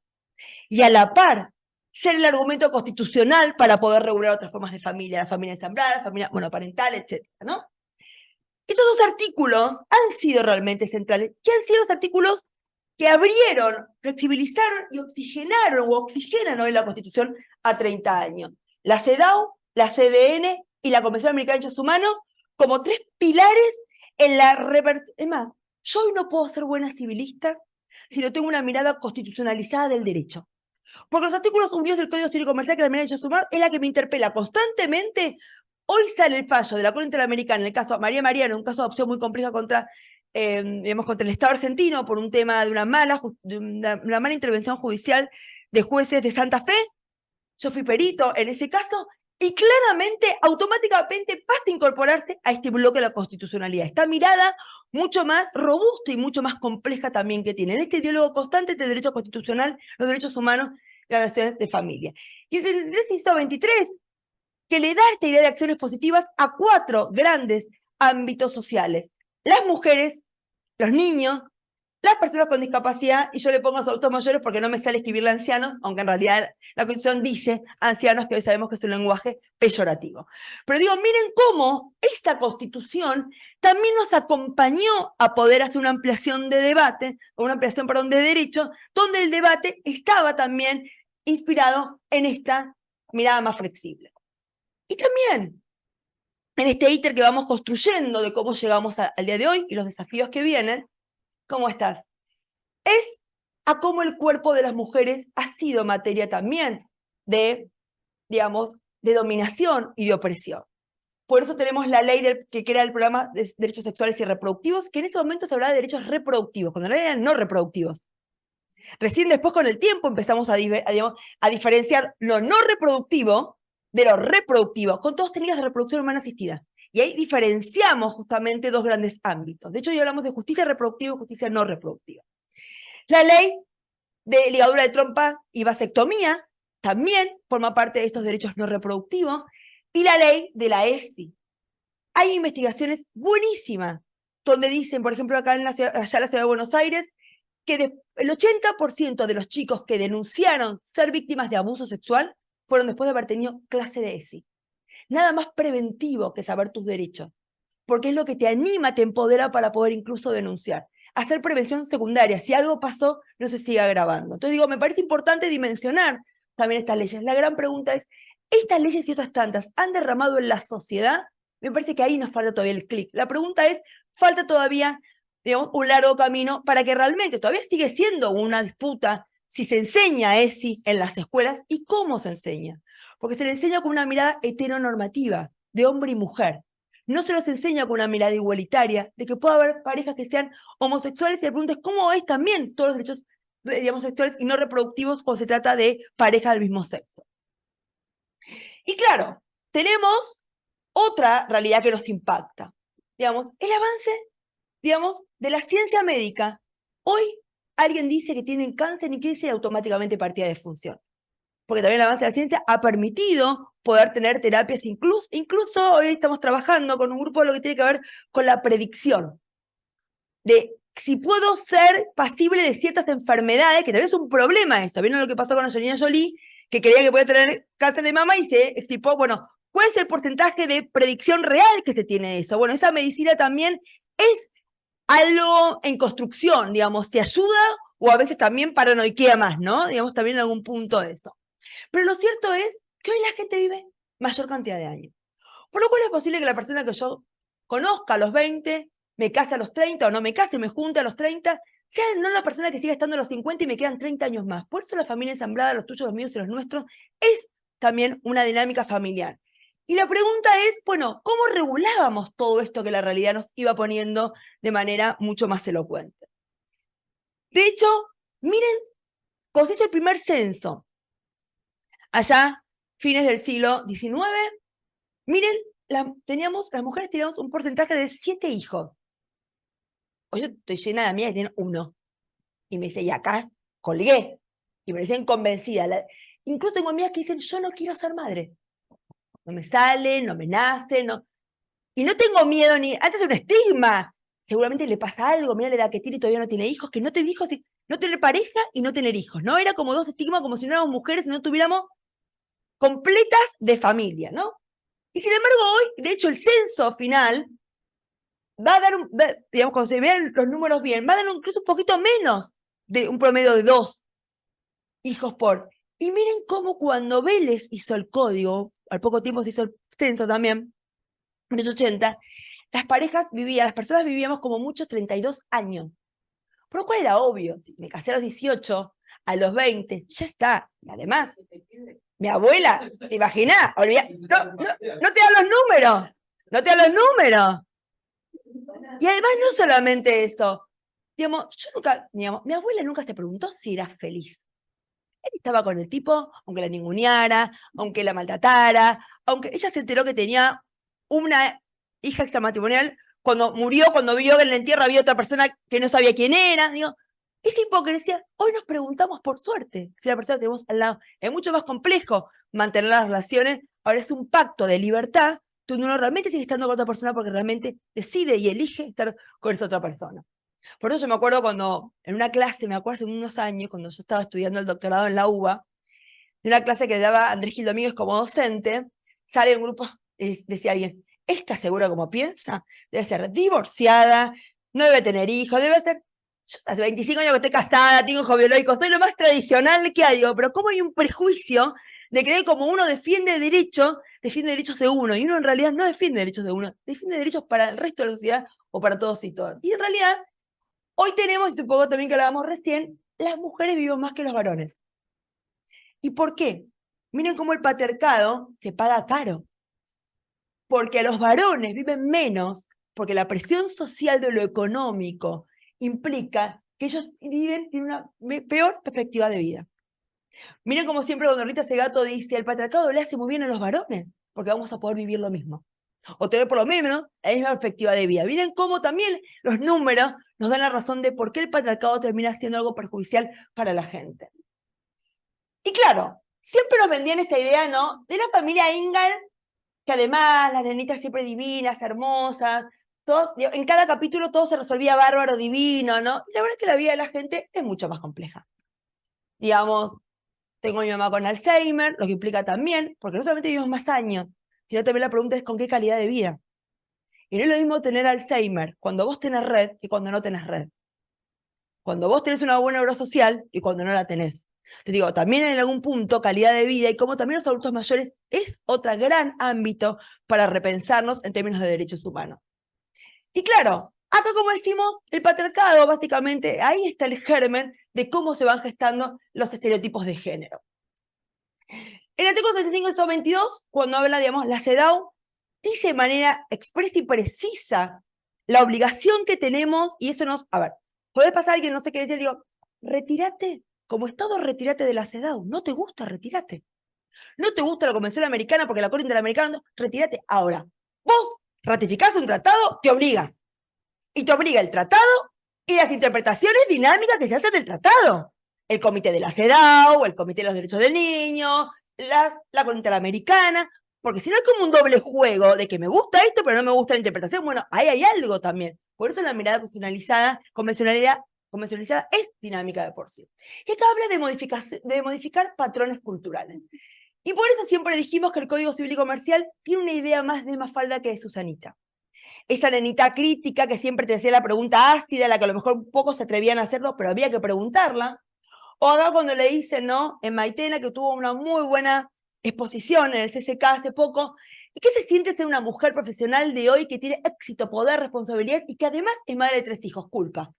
Y a la par, ser el argumento constitucional para poder regular otras formas de familia, la familia ensamblada, la familia monoparental, etc., ¿no? Estos 2 artículos han sido realmente centrales. ¿Qué han sido los artículos que abrieron, flexibilizaron y oxigenaron o oxigenan hoy la Constitución a 30 años? La CEDAW, la CDN y la Convención Americana de Derechos Humanos como 3 pilares en la reversión. Es más, yo hoy no puedo ser buena civilista si no tengo una mirada constitucionalizada del derecho. Porque los artículos unidos del Código Civil y Comercial que la Americana de Derechos Humanos es la que me interpela constantemente. Hoy sale el fallo de la Corte Interamericana en el caso María Mariano, un caso de adopción muy compleja contra el Estado argentino por un tema de una mala intervención judicial de jueces de Santa Fe. yo fui perito en ese caso, y claramente, automáticamente pasa a incorporarse a este bloque de la constitucionalidad. Esta mirada mucho más robusta y mucho más compleja también que tiene. En este diálogo constante entre el derecho constitucional, los derechos humanos y las relaciones de familia. Y es el inciso 23 que le da esta idea de acciones positivas a 4 grandes ámbitos sociales. Las mujeres, los niños, las personas con discapacidad, y yo le pongo a los adultos mayores porque no me sale escribirle ancianos, aunque en realidad la Constitución dice ancianos, que hoy sabemos que es un lenguaje peyorativo. Pero digo, miren cómo esta Constitución también nos acompañó a poder hacer una ampliación de debate, o una ampliación, perdón, de derechos, donde el debate estaba también inspirado en esta mirada más flexible. Y también en este íter que vamos construyendo de cómo llegamos al día de hoy y los desafíos que vienen. ¿Cómo estás? Es a cómo el cuerpo de las mujeres ha sido materia también de, digamos, de dominación y de opresión. Por eso tenemos la ley que crea el programa de derechos sexuales y reproductivos, que en ese momento se hablaba de derechos reproductivos, cuando en realidad eran no reproductivos. Recién después, con el tiempo, empezamos a diferenciar lo no reproductivo de lo reproductivo, con todas técnicas de reproducción humana asistida. Y ahí diferenciamos justamente 2 grandes ámbitos. De hecho, hoy hablamos de justicia reproductiva y justicia no reproductiva. La ley de ligadura de trompa y vasectomía también forma parte de estos derechos no reproductivos. Y la ley de la ESI. Hay investigaciones buenísimas donde dicen, por ejemplo, acá allá en la ciudad de Buenos Aires, que el 80% de los chicos que denunciaron ser víctimas de abuso sexual fueron después de haber tenido clase de ESI. Nada más preventivo que saber tus derechos, porque es lo que te anima, te empodera para poder incluso denunciar. Hacer prevención secundaria, si algo pasó, no se siga agravando. Entonces digo, me parece importante dimensionar también estas leyes. La gran pregunta es, ¿estas leyes y otras tantas han derramado en la sociedad? Me parece que ahí nos falta todavía el clic. La pregunta es, falta todavía, digamos, un largo camino para que realmente todavía sigue siendo una disputa si se enseña ESI en las escuelas y cómo se enseña. Porque se le enseña con una mirada heteronormativa, de hombre y mujer. No se los enseña con una mirada igualitaria, de que pueda haber parejas que sean homosexuales, y la pregunta es cómo es también todos los derechos, digamos, sexuales y no reproductivos cuando se trata de parejas del mismo sexo. Y claro, tenemos otra realidad que nos impacta, digamos, el avance, digamos, de la ciencia médica. Hoy alguien dice que tienen cáncer y que dice automáticamente partida de función. Porque también el avance de la ciencia ha permitido poder tener terapias, incluso hoy estamos trabajando con un grupo de lo que tiene que ver con la predicción, de si puedo ser pasible de ciertas enfermedades, que tal vez es un problema eso. ¿Vieron lo que pasó con Angelina Jolie? Que creía que podía tener cáncer de mama y se extirpó. Bueno, ¿cuál es el porcentaje de predicción real que se tiene de eso? Bueno, esa medicina también es algo en construcción, digamos, se ayuda o a veces también paranoiquea más, ¿no? Digamos, también en algún punto de eso. Pero lo cierto es que hoy la gente vive mayor cantidad de años. Por lo cual es posible que la persona que yo conozca a los 20, me case a los 30 o no me case, me junte a los 30, sea no la persona que siga estando a los 50 y me quedan 30 años más. Por eso la familia ensamblada, los tuyos, los míos y los nuestros, es también una dinámica familiar. Y la pregunta es, bueno, ¿cómo regulábamos todo esto que la realidad nos iba poniendo de manera mucho más elocuente? De hecho, miren, cuando se hizo el primer censo, allá, fines del siglo XIX, miren, las mujeres teníamos un porcentaje de 7 hijos. Hoy yo estoy llena de amigas que tienen 1. Y me dice, y acá colgué. Y me decían convencida. Incluso tengo amigas que dicen, yo no quiero ser madre. No me sale, no me nace, no. Y no tengo miedo ni. Antes era un estigma. Seguramente le pasa algo, mira la edad que tiene y todavía no tiene hijos, que no te dijo si no tener pareja y no tener hijos, ¿no? Era como 2 estigmas, como si no éramos mujeres y no tuviéramos completas de familia, ¿no? Y sin embargo, hoy, de hecho, el censo final va a dar, digamos, cuando se vean los números bien, va a dar incluso un poquito menos de un promedio de 2 hijos por. Y miren cómo cuando Vélez hizo el código, al poco tiempo se hizo el censo también, en los 80, las personas vivíamos como mucho 32 años. Por lo cual era obvio, si me casé a los 18, a los 20, ya está. Y además, mi abuela, ¿te imaginás? No te dan los números. No te dan los números. Y además no solamente eso. Digamos, mi abuela nunca se preguntó si era feliz. Él estaba con el tipo, aunque la ninguneara, aunque la maltratara, aunque ella se enteró que tenía una hija extramatrimonial cuando murió, cuando vio que en el entierro había otra persona que no sabía quién era. Digo, esa hipocresía, hoy nos preguntamos por suerte si la persona que tenemos al lado. Es mucho más complejo mantener las relaciones, ahora es un pacto de libertad, donde uno realmente sigue estando con otra persona porque realmente decide y elige estar con esa otra persona. Por eso yo me acuerdo cuando, en una clase, me acuerdo hace unos años, cuando yo estaba estudiando el doctorado en la UBA, de una clase que daba Andrés Gil Domínguez como docente, sale un grupo, decía alguien, ¿está segura como piensa? Debe ser divorciada, no debe tener hijos, debe ser... Yo hace 25 años que estoy casada, tengo hijos biológicos, soy lo más tradicional que hay, digo, pero ¿cómo hay un prejuicio de creer como uno defiende derechos de uno? Y uno en realidad no defiende derechos de uno, defiende derechos para el resto de la sociedad o para todos y todas. Y en realidad, hoy tenemos, y un poco también que hablábamos recién, las mujeres vivimos más que los varones. ¿Y por qué? Miren cómo el patriarcado se paga caro. Porque los varones viven menos, porque la presión social de lo económico implica que ellos tienen una peor perspectiva de vida. Miren como siempre cuando Rita Segato dice, el patriarcado le hace muy bien a los varones, porque vamos a poder vivir lo mismo. O tener por lo menos la misma perspectiva de vida. Miren cómo también los números nos dan la razón de por qué el patriarcado termina siendo algo perjudicial para la gente. Y claro, siempre nos vendían esta idea, ¿no? De la familia Ingalls, que además las nenitas siempre divinas, hermosas, todos, en cada capítulo todo se resolvía bárbaro, divino, ¿no? Y la verdad es que la vida de la gente es mucho más compleja. Digamos, tengo a mi mamá con Alzheimer, lo que implica también, porque no solamente vivimos más años, sino también la pregunta es con qué calidad de vida. Y no es lo mismo tener Alzheimer cuando vos tenés red que cuando no tenés red. Cuando vos tenés una buena obra social y cuando no la tenés. Te digo, también en algún punto calidad de vida y como también los adultos mayores es otro gran ámbito para repensarnos en términos de derechos humanos. Y claro, acá como decimos, el patriarcado básicamente, ahí está el germen de cómo se van gestando los estereotipos de género. En el artículo 65 y 22, cuando habla, digamos, la CEDAW, dice de manera expresa y precisa la obligación que tenemos, y eso nos, a ver, podés pasar a alguien, no sé qué decir, digo, retírate, como Estado retírate de la CEDAW, no te gusta, retírate. No te gusta la Convención Americana porque la Corte Interamericana, no, retírate. Ahora, vos ratificás un tratado, te obliga. Y te obliga el tratado y las interpretaciones dinámicas que se hacen del tratado. El Comité de la CEDAW, el Comité de los Derechos del Niño, la Corte Interamericana, porque si no es como un doble juego de que me gusta esto, pero no me gusta la interpretación, bueno, ahí hay algo también. Por eso la mirada convencionalizada es dinámica de por sí. Y acá habla de modificar patrones culturales. Y por eso siempre dijimos que el Código Civil y Comercial tiene una idea más de Mafalda que de Susanita. Esa nenita crítica que siempre te decía la pregunta ácida, la que a lo mejor un poco se atrevían a hacerlo, pero había que preguntarla. O acá cuando le dicen, ¿no? En Maitena, que tuvo una muy buena exposición en el CCK hace poco, ¿y qué se siente ser una mujer profesional de hoy que tiene éxito, poder, responsabilidad y que además es madre de 3 hijos? Culpa.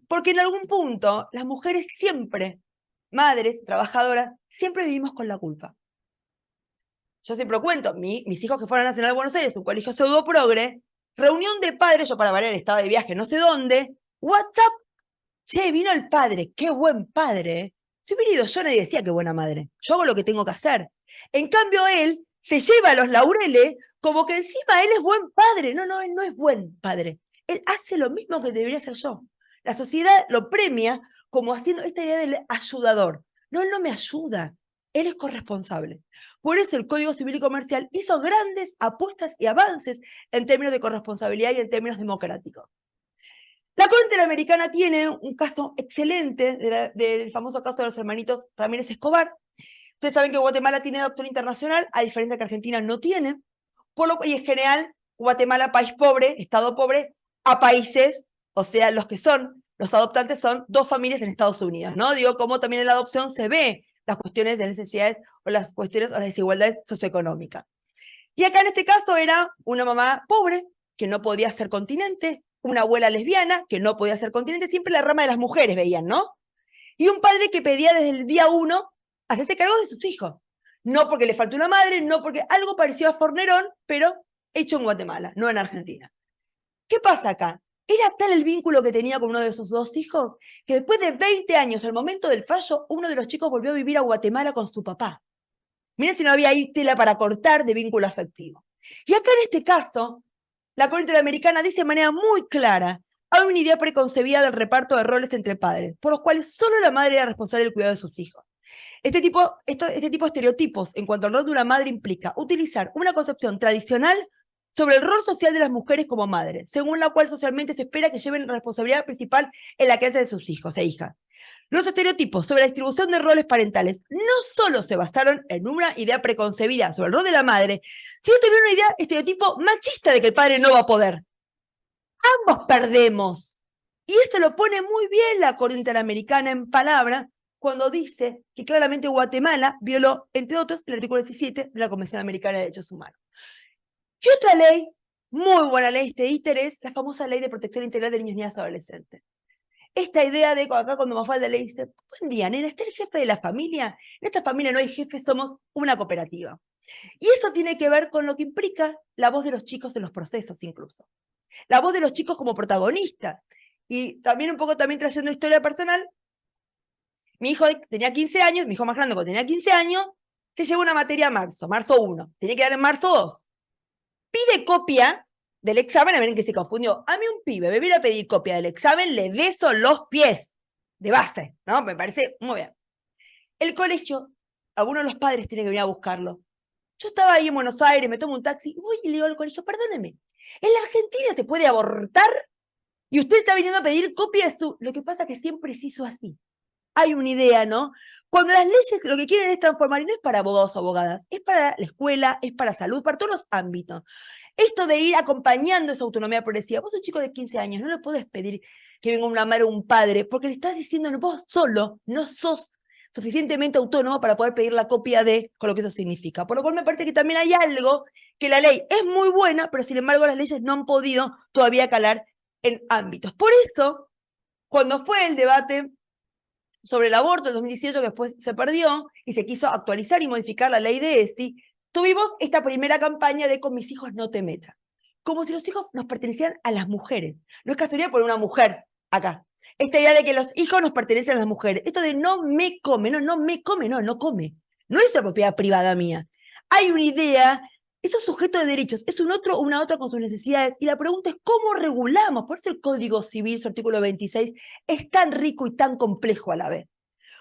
Porque en algún punto las mujeres siempre, madres, trabajadoras, siempre vivimos con la culpa. Yo siempre lo cuento, mis hijos que fueron a Nacional de Buenos Aires, un colegio pseudo progre, reunión de padres, yo para variar estaba de viaje no sé dónde, WhatsApp, che, vino el padre, qué buen padre. Si hubiera ido yo nadie decía qué buena madre, yo hago lo que tengo que hacer. En cambio él se lleva a los laureles como que encima él es buen padre. No, él no es buen padre. Él hace lo mismo que debería hacer yo. La sociedad lo premia como haciendo esta idea del ayudador. No, él no me ayuda, él es corresponsable. Por eso el Código Civil y Comercial hizo grandes apuestas y avances en términos de corresponsabilidad y en términos democráticos. La Corte Interamericana tiene un caso excelente del famoso caso de los hermanitos Ramírez Escobar. Ustedes saben que Guatemala tiene adopción internacional, a diferencia que Argentina no tiene. Y en general, Guatemala, país pobre, Estado pobre, a países, o sea, los que son, los adoptantes son 2 familias en Estados Unidos, ¿no? Digo, cómo también en la adopción se ve las cuestiones de necesidades o las cuestiones o las desigualdades socioeconómicas. Y acá en este caso era una mamá pobre, que no podía ser continente, una abuela lesbiana, que no podía ser continente, siempre la rama de las mujeres veían, ¿no? Y un padre que pedía desde el día 1 hacerse cargo de sus hijos. No porque le faltó una madre, no porque algo pareció a Fornerón, pero hecho en Guatemala, no en Argentina. ¿Qué pasa acá? Era tal el vínculo que tenía con uno de sus 2 hijos, que después de 20 años, al momento del fallo, uno de los chicos volvió a vivir a Guatemala con su papá. Miren si no había ahí tela para cortar de vínculo afectivo. Y acá en este caso, la Corte Interamericana dice de manera muy clara: hay una idea preconcebida del reparto de roles entre padres, por los cuales solo la madre era responsable del cuidado de sus hijos. Este tipo de estereotipos en cuanto al rol de una madre implica utilizar una concepción tradicional sobre el rol social de las mujeres como madres, según la cual socialmente se espera que lleven la responsabilidad principal en la crianza de sus hijos e hijas. Los estereotipos sobre la distribución de roles parentales no solo se basaron en una idea preconcebida sobre el rol de la madre, sino también una idea estereotipo machista de que el padre no va a poder. Ambos perdemos. Y eso lo pone muy bien la Corte Interamericana en palabras cuando dice que claramente Guatemala violó, entre otros, el artículo 17 de la Convención Americana de Derechos Humanos. Y otra ley, muy buena ley, este íter, es la famosa Ley de Protección Integral de Niños, Niñas y Adolescentes. Esta idea de acá cuando Mafalda le dice: buen día, nena, ¿está el jefe de la familia? En esta familia no hay jefe, somos una cooperativa. Y eso tiene que ver con lo que implica la voz de los chicos en los procesos incluso. La voz de los chicos como protagonistas. Y también un poco también trayendo historia personal, mi hijo tenía 15 años, mi hijo más grande cuando tenía 15 años, se llevó una materia a marzo 1, tenía que dar en marzo 2. Pide copia del examen, a ver en qué se confundió. A mí un pibe me viene a pedir copia del examen, le beso los pies, de base, ¿no? Me parece muy bien. El colegio, algunos de los padres tienen que venir a buscarlo. Yo estaba ahí en Buenos Aires, me tomo un taxi, voy y le digo al colegio: perdóneme, ¿en la Argentina se puede abortar? Y usted está viniendo a pedir copia de su... Lo que pasa es que siempre se hizo así. Hay una idea, ¿no? Cuando las leyes lo que quieren es transformar, y no es para abogados o abogadas, es para la escuela, es para salud, para todos los ámbitos. Esto de ir acompañando esa autonomía progresiva. Vos sos un chico de 15 años, no le podés pedir que venga una madre o un padre, porque le estás diciendo: no, vos solo no sos suficientemente autónomo para poder pedir la copia de con lo que eso significa. Por lo cual me parece que también hay algo que la ley es muy buena, pero sin embargo las leyes no han podido todavía calar en ámbitos. Por eso, cuando fue el debate sobre el aborto en 2018, que después se perdió, y se quiso actualizar y modificar la ley de ESTI, tuvimos esta primera campaña de "con mis hijos no te metas", como si los hijos nos pertenecieran a las mujeres. No es casualidad poner una mujer acá. Esta idea de que los hijos nos pertenecen a las mujeres. Esto de no me come, no me come, no come. No es una propiedad privada mía. Hay una idea, eso es sujeto de derechos, es una otra con sus necesidades, y la pregunta es ¿cómo regulamos? Por eso el Código Civil, su artículo 26, es tan rico y tan complejo a la vez.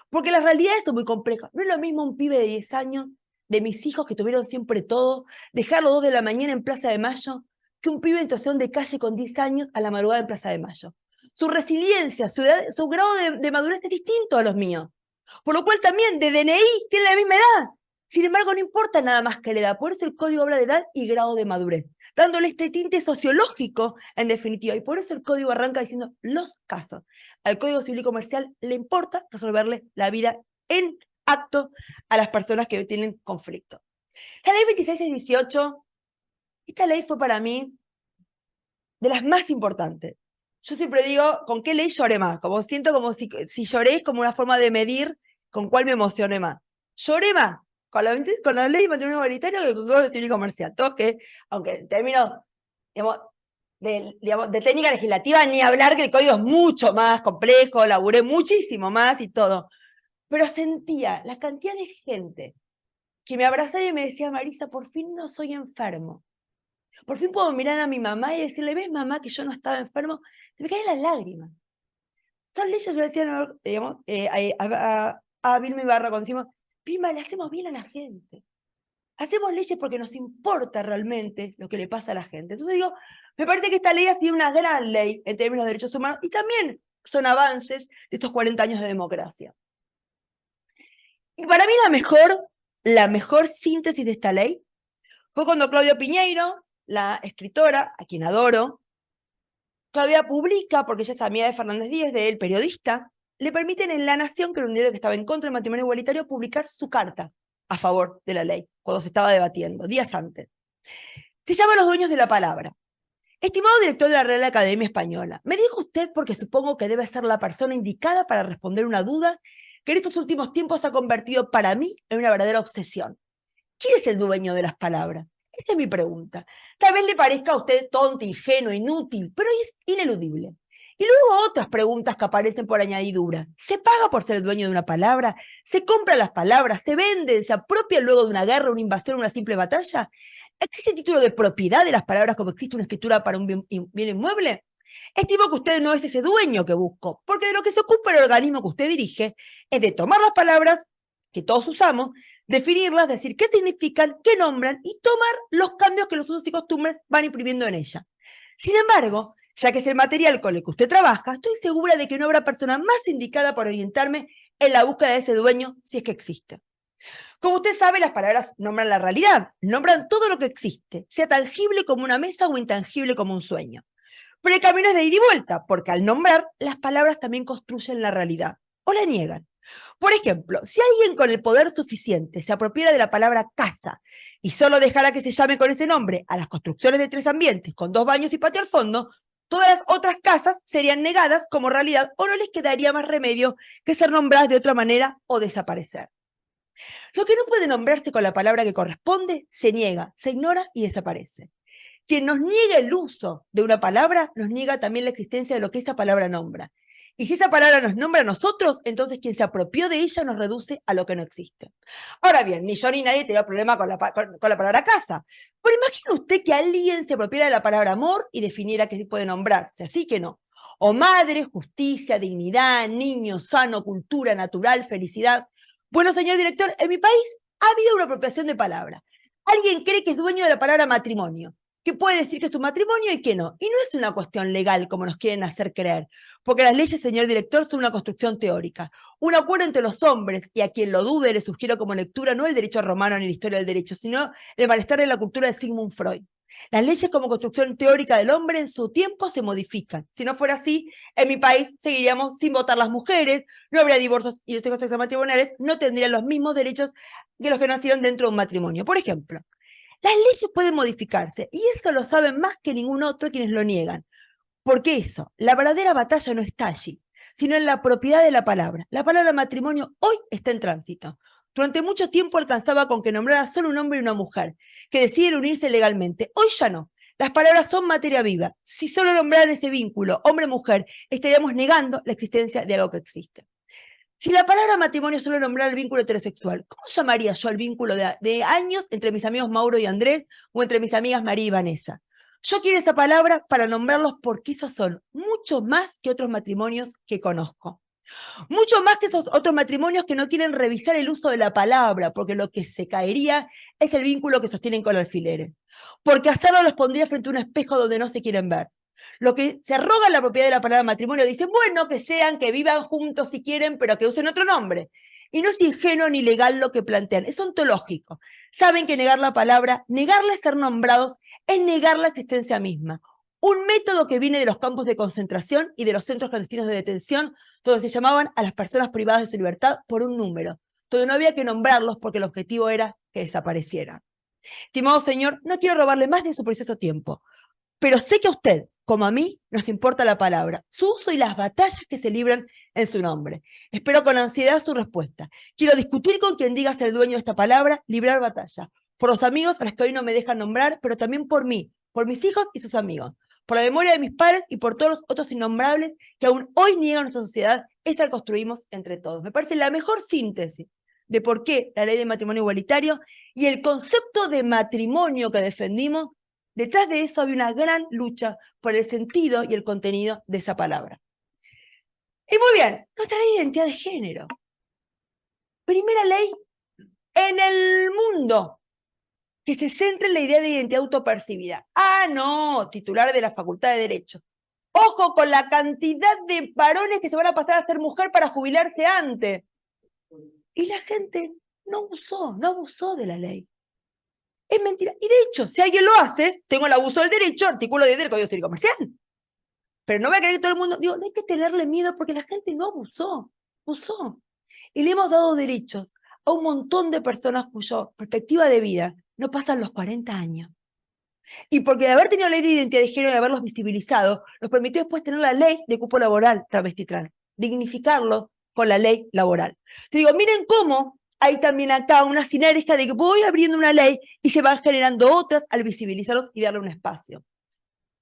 Porque las realidades son muy complejas. No es lo mismo un pibe de 10 años, de mis hijos que tuvieron siempre todo, dejarlo 2 de la mañana en Plaza de Mayo, que un pibe en situación de calle con 10 años a la madrugada en Plaza de Mayo. Su resiliencia, su grado de madurez es distinto a los míos. Por lo cual también de DNI tiene la misma edad. Sin embargo, no importa nada más que la edad. Por eso el código habla de edad y grado de madurez, dándole este tinte sociológico en definitiva. Y por eso el código arranca diciendo los casos. Al Código Civil y Comercial le importa resolverle la vida en acto a las personas que tienen conflicto. La ley 2618, esta ley fue para mí de las más importantes. Yo siempre digo, ¿con qué ley lloré más? Como siento como si lloré es como una forma de medir con cuál me emocioné más. Lloré más con la ley de matrimonio igualitario que con el Código Civil y Comercial. Todos que, aunque en términos, de técnica legislativa, ni hablar, que el código es mucho más complejo, laburé muchísimo más y todo. Pero sentía la cantidad de gente que me abrazaba y me decía: Marisa, por fin no soy enfermo. Por fin puedo mirar a mi mamá y decirle: ¿ves, mamá, que yo no estaba enfermo? Se me caen las lágrimas. Son leyes, yo decía, digamos, a Vilma Ibarra cuando decimos: Vilma, le hacemos bien a la gente. Hacemos leyes porque nos importa realmente lo que le pasa a la gente. Entonces digo, me parece que esta ley ha sido una gran ley en términos de derechos humanos y también son avances de estos 40 años de democracia. Y para mí la mejor síntesis de esta ley fue cuando Claudia Piñeiro, la escritora, a quien adoro, Claudia publica, porque ella es amiga de Fernández Díez, de él, periodista, le permiten en La Nación, que era un diario que estaba en contra del matrimonio igualitario, publicar su carta a favor de la ley, cuando se estaba debatiendo, días antes. Se llama Los Dueños de la Palabra. Estimado director de la Real Academia Española, me dijo usted, porque supongo que debe ser la persona indicada para responder una duda que en estos últimos tiempos ha convertido para mí en una verdadera obsesión. ¿Quién es el dueño de las palabras? Esta es mi pregunta. Tal vez le parezca a usted tonto, ingenuo, inútil, pero es ineludible. Y luego otras preguntas que aparecen por añadidura. ¿Se paga por ser el dueño de una palabra? ¿Se compran las palabras? ¿Se venden? ¿Se apropian luego de una guerra, una invasión, una simple batalla? ¿Existe título de propiedad de las palabras como existe una escritura para un bien inmueble? Estimo que usted no es ese dueño que busco, porque de lo que se ocupa el organismo que usted dirige es de tomar las palabras que todos usamos, definirlas, decir qué significan, qué nombran y tomar los cambios que los usos y costumbres van imprimiendo en ella. Sin embargo, ya que es el material con el que usted trabaja, estoy segura de que no habrá persona más indicada para orientarme en la búsqueda de ese dueño, si es que existe. Como usted sabe, las palabras nombran la realidad, nombran todo lo que existe, sea tangible como una mesa o intangible como un sueño. Pero el camino es de ida y vuelta, porque al nombrar, las palabras también construyen la realidad, o la niegan. Por ejemplo, si alguien con el poder suficiente se apropiara de la palabra casa y solo dejara que se llame con ese nombre a las construcciones de 3 ambientes con 2 baños y patio al fondo, todas las otras casas serían negadas como realidad o no les quedaría más remedio que ser nombradas de otra manera o desaparecer. Lo que no puede nombrarse con la palabra que corresponde, se niega, se ignora y desaparece. Quien nos niega el uso de una palabra, nos niega también la existencia de lo que esa palabra nombra. Y si esa palabra nos nombra a nosotros, entonces quien se apropió de ella nos reduce a lo que no existe. Ahora bien, ni yo ni nadie tenía problema con la palabra casa. Pero imagine usted que alguien se apropiara de la palabra amor y definiera que sí puede nombrarse, así que no. O madre, justicia, dignidad, niño, sano, cultura, natural, felicidad. Bueno, señor director, en mi país ha habido una apropiación de palabra. Alguien cree que es dueño de la palabra matrimonio, que puede decir que es un matrimonio y que no. Y no es una cuestión legal como nos quieren hacer creer, porque las leyes, señor director, son una construcción teórica, un acuerdo entre los hombres, y a quien lo dude le sugiero como lectura no el derecho romano ni la historia del derecho, sino el malestar de la cultura de Sigmund Freud. Las leyes como construcción teórica del hombre en su tiempo se modifican. Si no fuera así, en mi país seguiríamos sin votar las mujeres, no habría divorcios y los hijos extramatrimoniales no tendrían los mismos derechos que los que nacieron dentro de un matrimonio. Por ejemplo, las leyes pueden modificarse y eso lo saben más que ningún otro quienes lo niegan. Porque eso, la verdadera batalla no está allí, sino en la propiedad de la palabra. La palabra matrimonio hoy está en tránsito. Durante mucho tiempo alcanzaba con que nombrara solo un hombre y una mujer, que deciden unirse legalmente. Hoy ya no. Las palabras son materia viva. Si solo nombraran ese vínculo, hombre-mujer, estaríamos negando la existencia de algo que existe. Si la palabra matrimonio solo nombrara el vínculo heterosexual, ¿cómo llamaría yo al vínculo de años entre mis amigos Mauro y Andrés o entre mis amigas María y Vanessa? Yo quiero esa palabra para nombrarlos porque esos son mucho más que otros matrimonios que conozco. Mucho más que esos otros matrimonios que no quieren revisar el uso de la palabra, porque lo que se caería es el vínculo que sostienen con alfileres. Porque hacerlo los pondría frente a un espejo donde no se quieren ver. Lo que se arrogan la propiedad de la palabra matrimonio dicen, bueno, que sean, que vivan juntos si quieren, pero que usen otro nombre. Y no es ingenuo ni legal lo que plantean, es ontológico. Saben que negar la palabra, negarle ser nombrados, es negar la existencia misma. Un método que viene de los campos de concentración y de los centros clandestinos de detención, donde se llamaban a las personas privadas de su libertad por un número, donde no había que nombrarlos porque el objetivo era que desaparecieran. Estimado señor, no quiero robarle más de su precioso tiempo, pero sé que a usted, como a mí, nos importa la palabra, su uso y las batallas que se libran en su nombre. Espero con ansiedad su respuesta. Quiero discutir con quien diga ser dueño de esta palabra, librar batalla. Por los amigos a los que hoy no me dejan nombrar, pero también por mí, por mis hijos y sus amigos, por la memoria de mis padres y por todos los otros innombrables que aún hoy niegan nuestra sociedad, esa que construimos entre todos. Me parece la mejor síntesis de por qué la ley de matrimonio igualitario y el concepto de matrimonio que defendimos. Detrás de eso había una gran lucha por el sentido y el contenido de esa palabra. Y muy bien, nuestra ley de identidad de género. Primera ley en el mundo que se centra en la idea de identidad autopercibida. Ah, no, titular de la Facultad de Derecho. Ojo con la cantidad de varones que se van a pasar a ser mujer para jubilarse antes. Y la gente no abusó de la ley. Es mentira. Y de hecho, si alguien lo hace, tengo el abuso del derecho, artículo 10 del Código Civil Comercial. Pero no voy a creer que todo el mundo, digo, no hay que tenerle miedo porque la gente no abusó. Y le hemos dado derechos a un montón de personas cuya perspectiva de vida no pasan los 40 años. Y porque de haber tenido ley de identidad de género y haberlos visibilizado, nos permitió después tener la ley de cupo laboral travesti trans, dignificarlo con la ley laboral. Te digo, miren cómo hay también acá una sinergia de que voy abriendo una ley y se van generando otras al visibilizarlos y darle un espacio.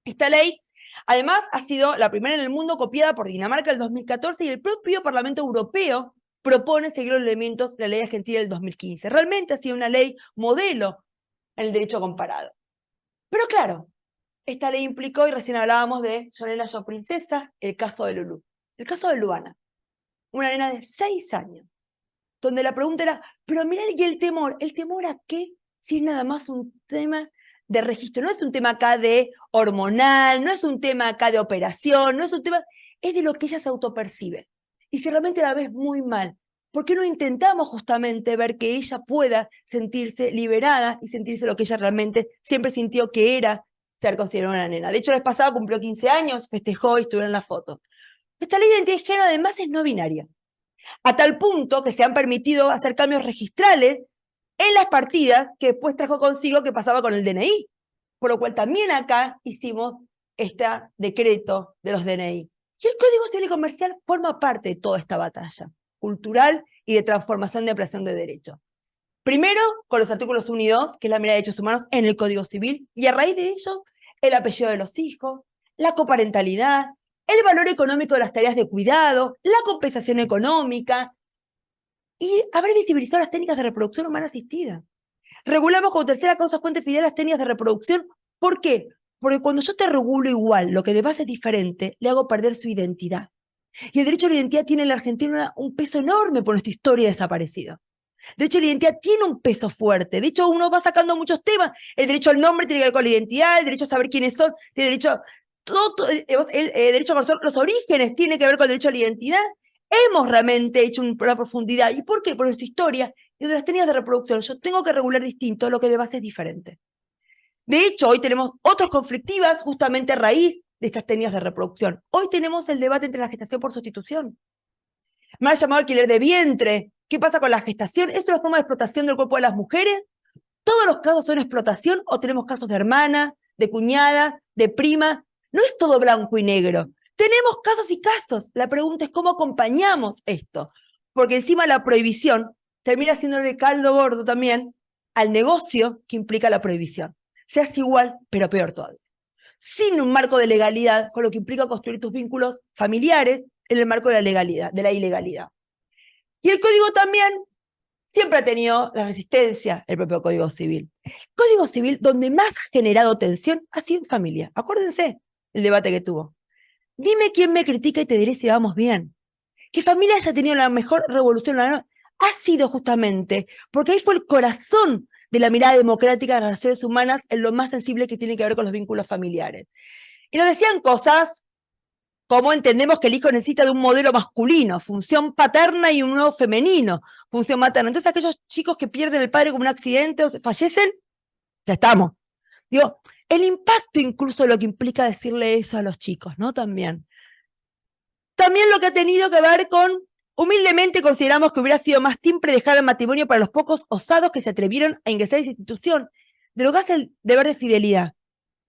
Esta ley, además, ha sido la primera en el mundo copiada por Dinamarca en el 2014 y el propio Parlamento Europeo propone seguir los elementos de la ley argentina del 2015. Realmente ha sido una ley modelo en el derecho comparado. Pero claro, esta ley implicó, y recién hablábamos de Yo Nena, Yo Princesa, el caso de Lulú. El caso de Luana, una nena de 6 años, donde la pregunta era, pero mirá, ¿y el temor a qué? Si es nada más un tema de registro, no es un tema acá de hormonal, no es un tema acá de operación, no es un tema, es de lo que ella se autopercibe. Y si realmente la ves muy mal, ¿por qué no intentamos justamente ver que ella pueda sentirse liberada y sentirse lo que ella realmente siempre sintió que era ser considerada una nena? De hecho, la vez pasada cumplió 15 años, festejó y estuvo en la foto. Esta ley de identidad de género además es no binaria, a tal punto que se han permitido hacer cambios registrales en las partidas que después trajo consigo que pasaba con el DNI, por lo cual también acá hicimos este decreto de los DNI. Y el Código Civil y Comercial forma parte de toda esta batalla cultural y de transformación de ampliación de derechos. Primero, con los artículos 1 y 2, que es la mirada de derechos humanos en el Código Civil, y a raíz de ello, el apellido de los hijos, la coparentalidad, el valor económico de las tareas de cuidado, la compensación económica, y haber visibilizado las técnicas de reproducción humana asistida. Regulamos como tercera causa fuente final las técnicas de reproducción. ¿Por qué? Porque cuando yo te regulo igual, lo que de base es diferente, le hago perder su identidad. Y el derecho a la identidad tiene en la Argentina un peso enorme por nuestra historia desaparecido. El derecho a la identidad tiene un peso fuerte. De hecho, uno va sacando muchos temas. El derecho al nombre tiene que ver con la identidad, el derecho a saber quiénes son, el derecho, el derecho a conocer los orígenes tiene que ver con el derecho a la identidad. Hemos realmente hecho una profundidad. ¿Y por qué? Por nuestra historia y de las técnicas de reproducción. Yo tengo que regular distinto lo que de base es diferente. De hecho, hoy tenemos otras conflictivas justamente a raíz de estas técnicas de reproducción. Hoy tenemos el debate entre la gestación por sustitución. Mal llamado alquiler de vientre. ¿Qué pasa con la gestación? ¿Es una forma de explotación del cuerpo de las mujeres? ¿Todos los casos son explotación o tenemos casos de hermana, de cuñada, de prima? No es todo blanco y negro. Tenemos casos y casos. La pregunta es cómo acompañamos esto. Porque encima la prohibición termina siéndole caldo gordo también al negocio que implica la prohibición. Se hace igual, pero peor todavía. Sin un marco de legalidad, con lo que implica construir tus vínculos familiares en el marco de la legalidad, de la ilegalidad. Y el Código también siempre ha tenido la resistencia, el propio Código Civil. El Código Civil, donde más ha generado tensión, ha sido en familia. Acuérdense el debate que tuvo. Dime quién me critica y te diré si vamos bien. Que familia haya tenido la mejor revolución ha sido justamente porque ahí fue el corazón de la mirada democrática de las relaciones humanas en lo más sensible que tiene que ver con los vínculos familiares. Y nos decían cosas como entendemos que el hijo necesita de un modelo masculino, función paterna y un nuevo femenino, función materna. Entonces aquellos chicos que pierden el padre como un accidente o se fallecen, ya estamos. Digo, el impacto incluso de lo que implica decirle eso a los chicos, ¿no? También lo que ha tenido que ver con, humildemente consideramos que hubiera sido más simple dejar el matrimonio para los pocos osados que se atrevieron a ingresar a esa institución, de lo que hace el deber de fidelidad.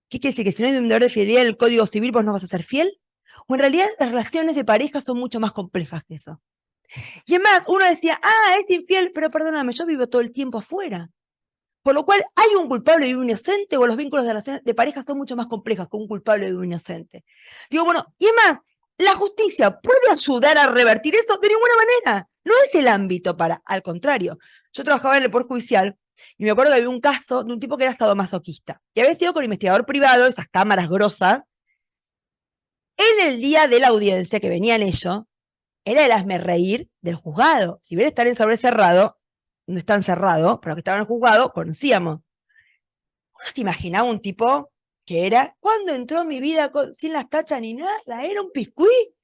¿Qué quiere decir? ¿Que si no hay un deber de fidelidad en el Código Civil vos no vas a ser fiel? O en realidad las relaciones de pareja son mucho más complejas que eso. Y además, uno decía, es infiel, pero perdóname, yo vivo todo el tiempo afuera. Por lo cual, ¿hay un culpable y un inocente? O los vínculos de relaciones de pareja son mucho más complejos que un culpable y un inocente. Digo, bueno, y además, ¿la justicia puede ayudar a revertir eso? De ninguna manera. No es el ámbito para, al contrario. Yo trabajaba en el Poder Judicial y me acuerdo que había un caso de un tipo que era sadomasoquista. Y había sido con investigador privado, esas cámaras grosas. En el día de la audiencia que venían ellos, era el hazmerreír del juzgado. Si bien estar en sobre cerrado, no están cerrado, pero que estaban en el juzgado, conocíamos. Uno se imaginaba un tipo que era, cuando entró en mi vida sin las tachas ni nada, era un piscuí.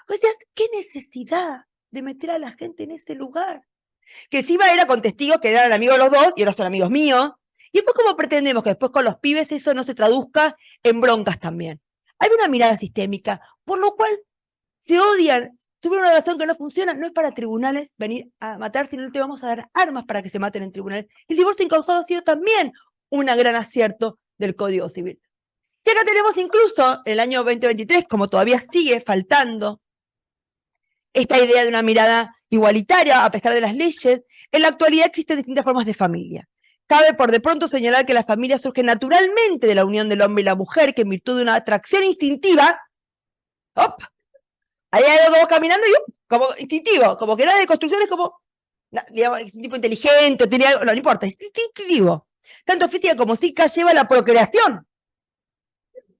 O sea, ¿qué necesidad de meter a la gente en ese lugar? Que encima era con testigos que eran amigos de los dos y ahora son amigos míos. Y después, ¿cómo pretendemos que después con los pibes eso no se traduzca en broncas también? Hay una mirada sistémica, por lo cual se odian. Tuvieron una relación que no funciona, no es para tribunales venir a matar, sino te vamos a dar armas para que se maten en tribunales. El divorcio incausado ha sido también un gran acierto del Código Civil. Y acá tenemos incluso el año 2023, como todavía sigue faltando esta idea de una mirada igualitaria, a pesar de las leyes, En la actualidad existen distintas formas de familia. Cabe por de pronto señalar que la familia surge naturalmente de la unión del hombre y la mujer, que en virtud de una atracción instintiva, ¡op! Ahí hay algo caminando y como instintivo, como que nada de construcción es como, digamos, es un tipo inteligente, tiene algo, no importa, es instintivo. Tanto física como psíquica lleva a la procreación.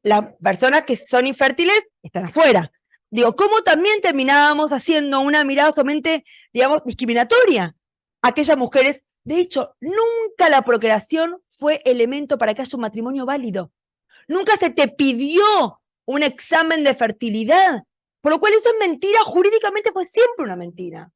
Las personas que son infértiles están afuera. Digo, ¿cómo también terminábamos haciendo una mirada solamente, digamos, discriminatoria? Aquellas mujeres, de hecho, nunca la procreación fue elemento para que haya un matrimonio válido. Nunca se te pidió un examen de fertilidad, por lo cual eso es mentira, jurídicamente fue siempre una mentira.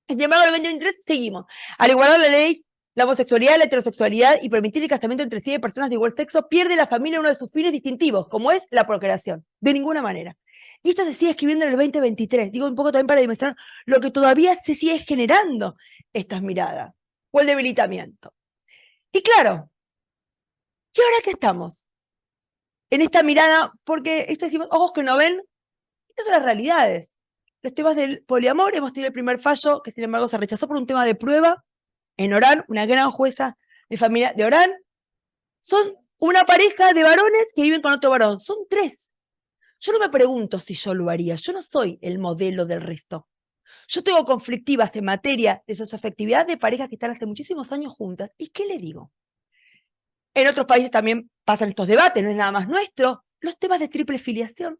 Sin embargo, en el 2023 seguimos. Al igualar la ley, la homosexualidad, la heterosexualidad y permitir el casamiento entre sí de personas de igual sexo, pierde la familia uno de sus fines distintivos, como es la procreación. De ninguna manera. Y esto se sigue escribiendo en el 2023. Digo un poco también para dimensionar lo que todavía se sigue generando estas miradas, o el debilitamiento. Y claro, ¿y ahora qué estamos? En esta mirada, porque esto decimos, ojos que no ven, estas son las realidades. Los temas del poliamor, hemos tenido el primer fallo, que sin embargo se rechazó por un tema de prueba, en Orán, una gran jueza de familia de Orán. Son una pareja de varones que viven con otro varón, son 3. Yo no me pregunto si yo lo haría, yo no soy el modelo del resto. Yo tengo conflictivas en materia de socioafectividad de parejas que están hace muchísimos años juntas, ¿y qué le digo? En otros países también pasan estos debates, no es nada más nuestro, los temas de triple filiación,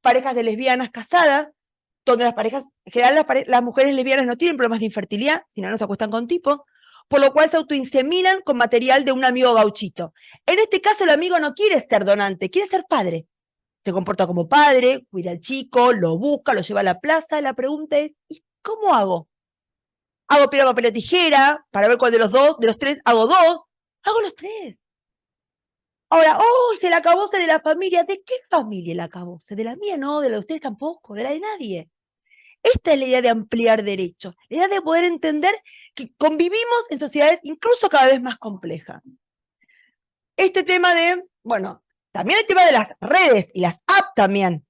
parejas de lesbianas casadas, donde las parejas, en general las mujeres lesbianas no tienen problemas de infertilidad, sino no se acuestan con tipos, por lo cual se autoinseminan con material de un amigo gauchito. En este caso el amigo no quiere ser donante, quiere ser padre. Se comporta como padre, cuida al chico, lo busca, lo lleva a la plaza. La pregunta es, ¿y cómo hago? ¿Hago piedra, papel o tijera? Para ver cuál de los 3, hago 2. Hago los 3. Ahora, se la acabose de la familia. ¿De qué familia la acabose? De la mía no, de la de ustedes tampoco, de la de nadie. Esta es la idea de ampliar derechos, la idea de poder entender que convivimos en sociedades incluso cada vez más complejas. Este tema de, bueno, también el tema de las redes y las apps también.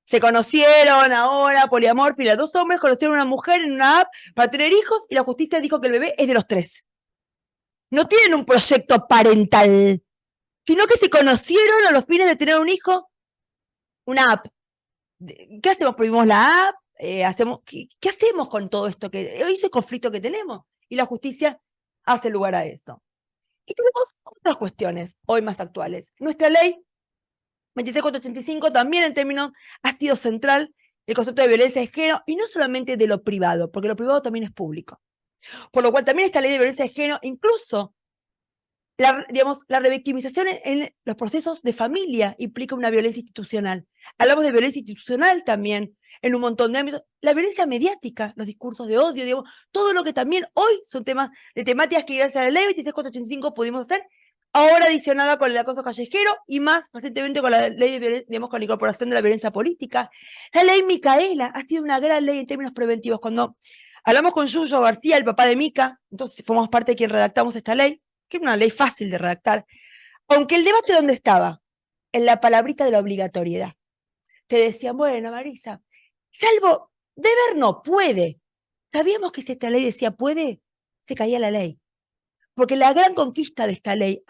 Se conocieron ahora, poliamor, fila, 2 hombres conocieron a una mujer en una app para tener hijos y la justicia dijo que el bebé es de los 3. No tienen un proyecto parental, sino que se conocieron a los fines de tener un hijo, una app. ¿Qué hacemos? ¿Prohibimos la app? ¿Qué hacemos con todo esto? Ese conflicto que tenemos. Y la justicia hace lugar a eso. Y tenemos otras cuestiones hoy más actuales. Nuestra ley 26485 también en términos ha sido central el concepto de violencia de género, y no solamente de lo privado, porque lo privado también es público. Por lo cual también esta ley de violencia de género, incluso la revictimización en los procesos de familia implica una violencia institucional. Hablamos de violencia institucional también en un montón de ámbitos. La violencia mediática, los discursos de odio, digamos, todo lo que también hoy son temas de temáticas que gracias a la ley 26485 pudimos hacer, ahora adicionada con el acoso callejero y más recientemente con la ley de digamos, con la incorporación de la violencia política. La ley Micaela ha sido una gran ley en términos preventivos. Cuando hablamos con Yuyo García, el papá de Mica, entonces formamos parte de quien redactamos esta ley, que era una ley fácil de redactar, aunque el debate ¿dónde estaba? En la palabrita de la obligatoriedad. Te decían, bueno, Marisa, salvo deber no puede. Sabíamos que si esta ley decía puede, se caía la ley. Porque la gran conquista de esta ley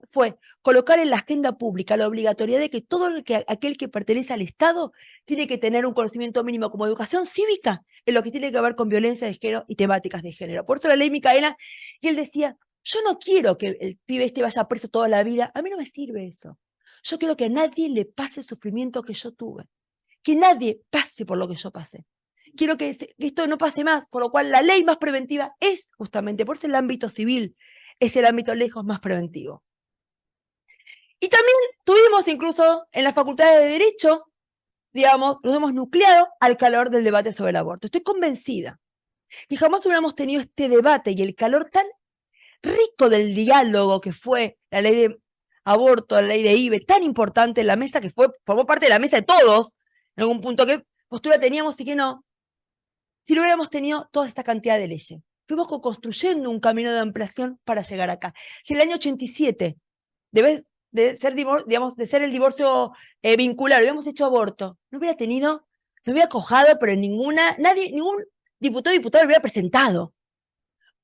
fue colocar en la agenda pública la obligatoriedad de que aquel que pertenece al Estado tiene que tener un conocimiento mínimo como educación cívica en lo que tiene que ver con violencia de género y temáticas de género. Por eso la ley Micaela, y él decía, yo no quiero que el pibe este vaya preso toda la vida, a mí no me sirve eso. Yo quiero que a nadie le pase el sufrimiento que yo tuve, que nadie pase por lo que yo pasé. Quiero que esto no pase más, por lo cual la ley más preventiva es justamente, por eso el ámbito civil es el ámbito lejos más preventivo. Y también tuvimos incluso en las facultades de Derecho, digamos, nos hemos nucleado al calor del debate sobre el aborto. Estoy convencida que jamás hubiéramos tenido este debate y el calor tan rico del diálogo que fue la ley de aborto, la ley de IVE, tan importante en la mesa, que formó parte de la mesa de todos, en algún punto, qué postura teníamos y qué no, si no hubiéramos tenido toda esta cantidad de leyes. Fuimos construyendo un camino de ampliación para llegar acá. Si en el año 87, de ser el divorcio vincular, hubiéramos hecho aborto, no hubiera cojado, pero ningún diputado o diputada lo hubiera presentado.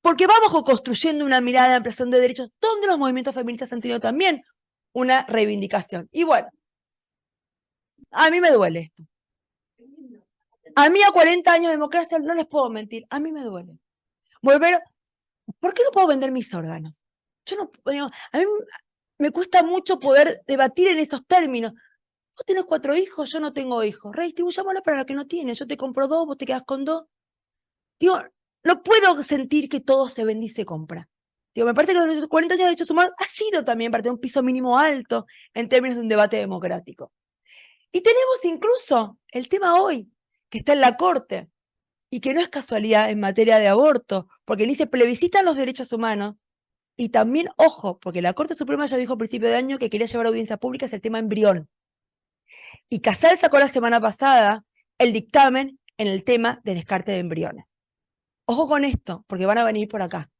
porque vamos construyendo una mirada de ampliación de derechos donde los movimientos feministas han tenido también una reivindicación. Y bueno, a mí me duele esto. A mí a 40 años de democracia, no les puedo mentir, a mí me duele. ¿Por qué no puedo vender mis órganos? Yo no, a mí me cuesta mucho poder debatir en esos términos. Vos tenés 4 hijos, yo no tengo hijos. Redistribuyámoslo para la que no tiene. Yo te compro 2, vos te quedás con 2. Digo, no puedo sentir que todo se vende y se compra. Digo, me parece que los 40 años de derechos humanos ha sido también para tener un piso mínimo alto en términos de un debate democrático. Y tenemos incluso el tema hoy, que está en la Corte, y que no es casualidad en materia de aborto, porque ni se plebiscitan los derechos humanos, y también, ojo, porque la Corte Suprema ya dijo a principio de año que quería llevar a audiencia pública el tema embrión. Y Casal sacó la semana pasada el dictamen en el tema de descarte de embriones. Ojo con esto, porque van a venir por acá.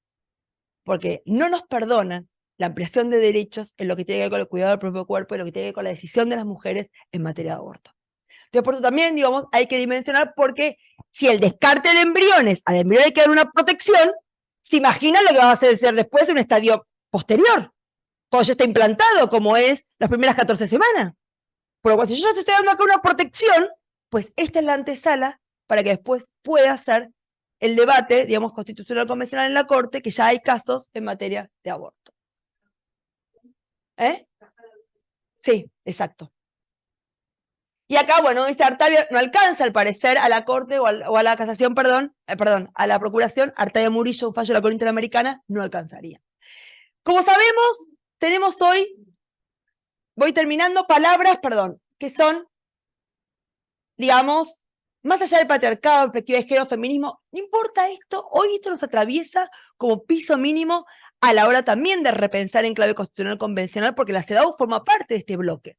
Porque no nos perdonan la ampliación de derechos en lo que tiene que ver con el cuidado del propio cuerpo y lo que tiene que ver con la decisión de las mujeres en materia de aborto. Entonces, por eso también, digamos, hay que dimensionar porque si el descarte de embriones, al embrión hay que dar una protección, se imaginan lo que va a hacer después en un estadio posterior, cuando ya está implantado, como es las primeras 14 semanas. Por lo cual, si yo ya te estoy dando acá una protección, pues esta es la antesala para que después pueda hacer el debate, digamos, constitucional convencional en la Corte, que ya hay casos en materia de aborto. ¿Eh? Sí, exacto. Y acá, bueno, dice Artavia, no alcanza al parecer a la Corte o a la Casación, perdón, a la Procuración, Artavia Murillo, un fallo de la Corte Interamericana, no alcanzaría. Como sabemos, tenemos hoy, voy terminando, palabras, que son, digamos, más allá del patriarcado, perspectiva de género, feminismo, no importa esto, hoy esto nos atraviesa como piso mínimo a la hora también de repensar en clave constitucional convencional, porque la CEDAW forma parte de este bloque.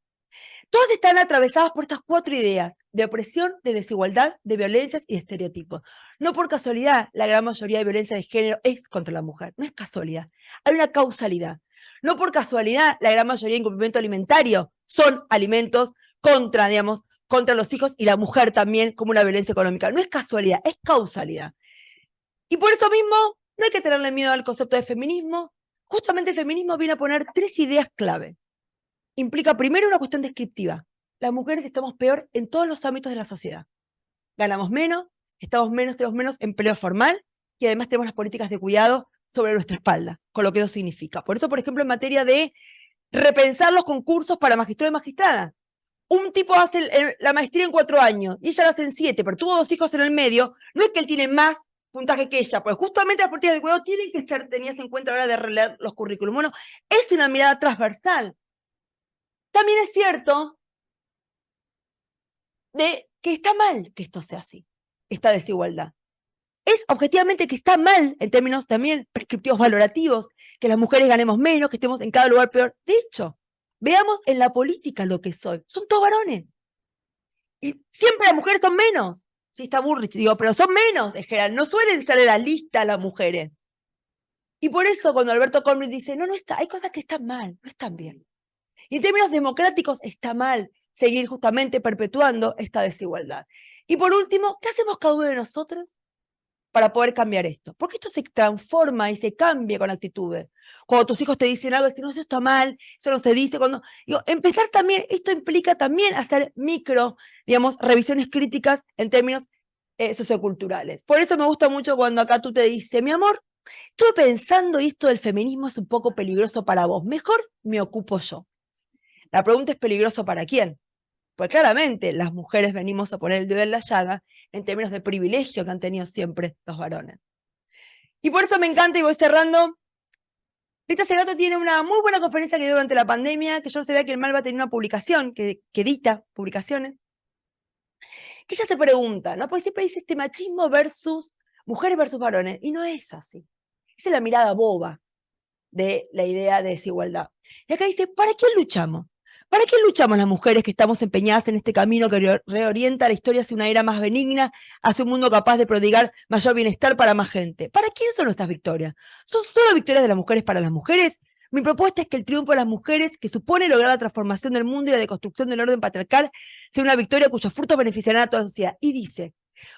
Todas están atravesadas por estas 4 ideas, de opresión, de desigualdad, de violencias y de estereotipos. No por casualidad, la gran mayoría de violencia de género es contra la mujer, no es casualidad, hay una causalidad. No por casualidad, la gran mayoría de incumplimiento alimentario son alimentos contra, digamos, contra los hijos y la mujer también como una violencia económica. No es casualidad, es causalidad. Y por eso mismo, no hay que tenerle miedo al concepto de feminismo. Justamente el feminismo viene a poner 3 ideas clave. Implica primero una cuestión descriptiva. Las mujeres estamos peor en todos los ámbitos de la sociedad. Ganamos menos, tenemos menos empleo formal y además tenemos las políticas de cuidado sobre nuestra espalda, con lo que eso significa. Por eso, por ejemplo, en materia de repensar los concursos para magistrado y magistrada. Un tipo hace la maestría en 4 años y ella la hace en 7, pero tuvo 2 hijos en el medio, no es que él tiene más puntaje que ella, pues justamente las políticas de cuidado tienen que ser tenidas en cuenta a la hora de releer los currículums. Bueno, es una mirada transversal. También es cierto de que está mal que esto sea así, esta desigualdad. Es objetivamente que está mal, en términos también prescriptivos valorativos, que las mujeres ganemos menos, que estemos en cada lugar peor. De hecho, veamos en la política lo que soy. Son todos varones. Y siempre las mujeres son menos. Sí, está Burrich, digo, pero son menos en general. No suelen estar en la lista las mujeres. Y por eso cuando Alberto Cornwell dice, no está, hay cosas que están mal, no están bien. Y en términos democráticos está mal seguir justamente perpetuando esta desigualdad. Y por último, ¿qué hacemos cada uno de nosotros para poder cambiar esto? Porque esto se transforma y se cambia con actitudes. Cuando tus hijos te dicen algo, dicen, no, eso está mal, eso no se dice. Empezar también, esto implica también hacer digamos, revisiones críticas en términos socioculturales. Por eso me gusta mucho cuando acá tú te dices, mi amor, estuve pensando y esto del feminismo es un poco peligroso para vos, mejor me ocupo yo. La pregunta es peligroso para quién. Pues claramente las mujeres venimos a poner el dedo en la llaga en términos de privilegio que han tenido siempre los varones. Y por eso me encanta, y voy cerrando, Rita Segato tiene una muy buena conferencia que dio durante la pandemia, que yo no sabía que el Malva tenía una publicación, que edita publicaciones, que ella se pregunta, ¿no? Porque siempre dice este machismo versus mujeres versus varones, y no es así. Esa es la mirada boba de la idea de desigualdad. Y acá dice, ¿para quién luchamos? ¿Para qué luchamos las mujeres que estamos empeñadas en este camino que reorienta la historia hacia una era más benigna, hacia un mundo capaz de prodigar mayor bienestar para más gente? ¿Para quiénes son nuestras victorias? ¿Son solo victorias de las mujeres para las mujeres? Mi propuesta es que el triunfo de las mujeres, que supone lograr la transformación del mundo y la deconstrucción del orden patriarcal, sea una victoria cuyos frutos beneficiarán a toda la sociedad. Y dice,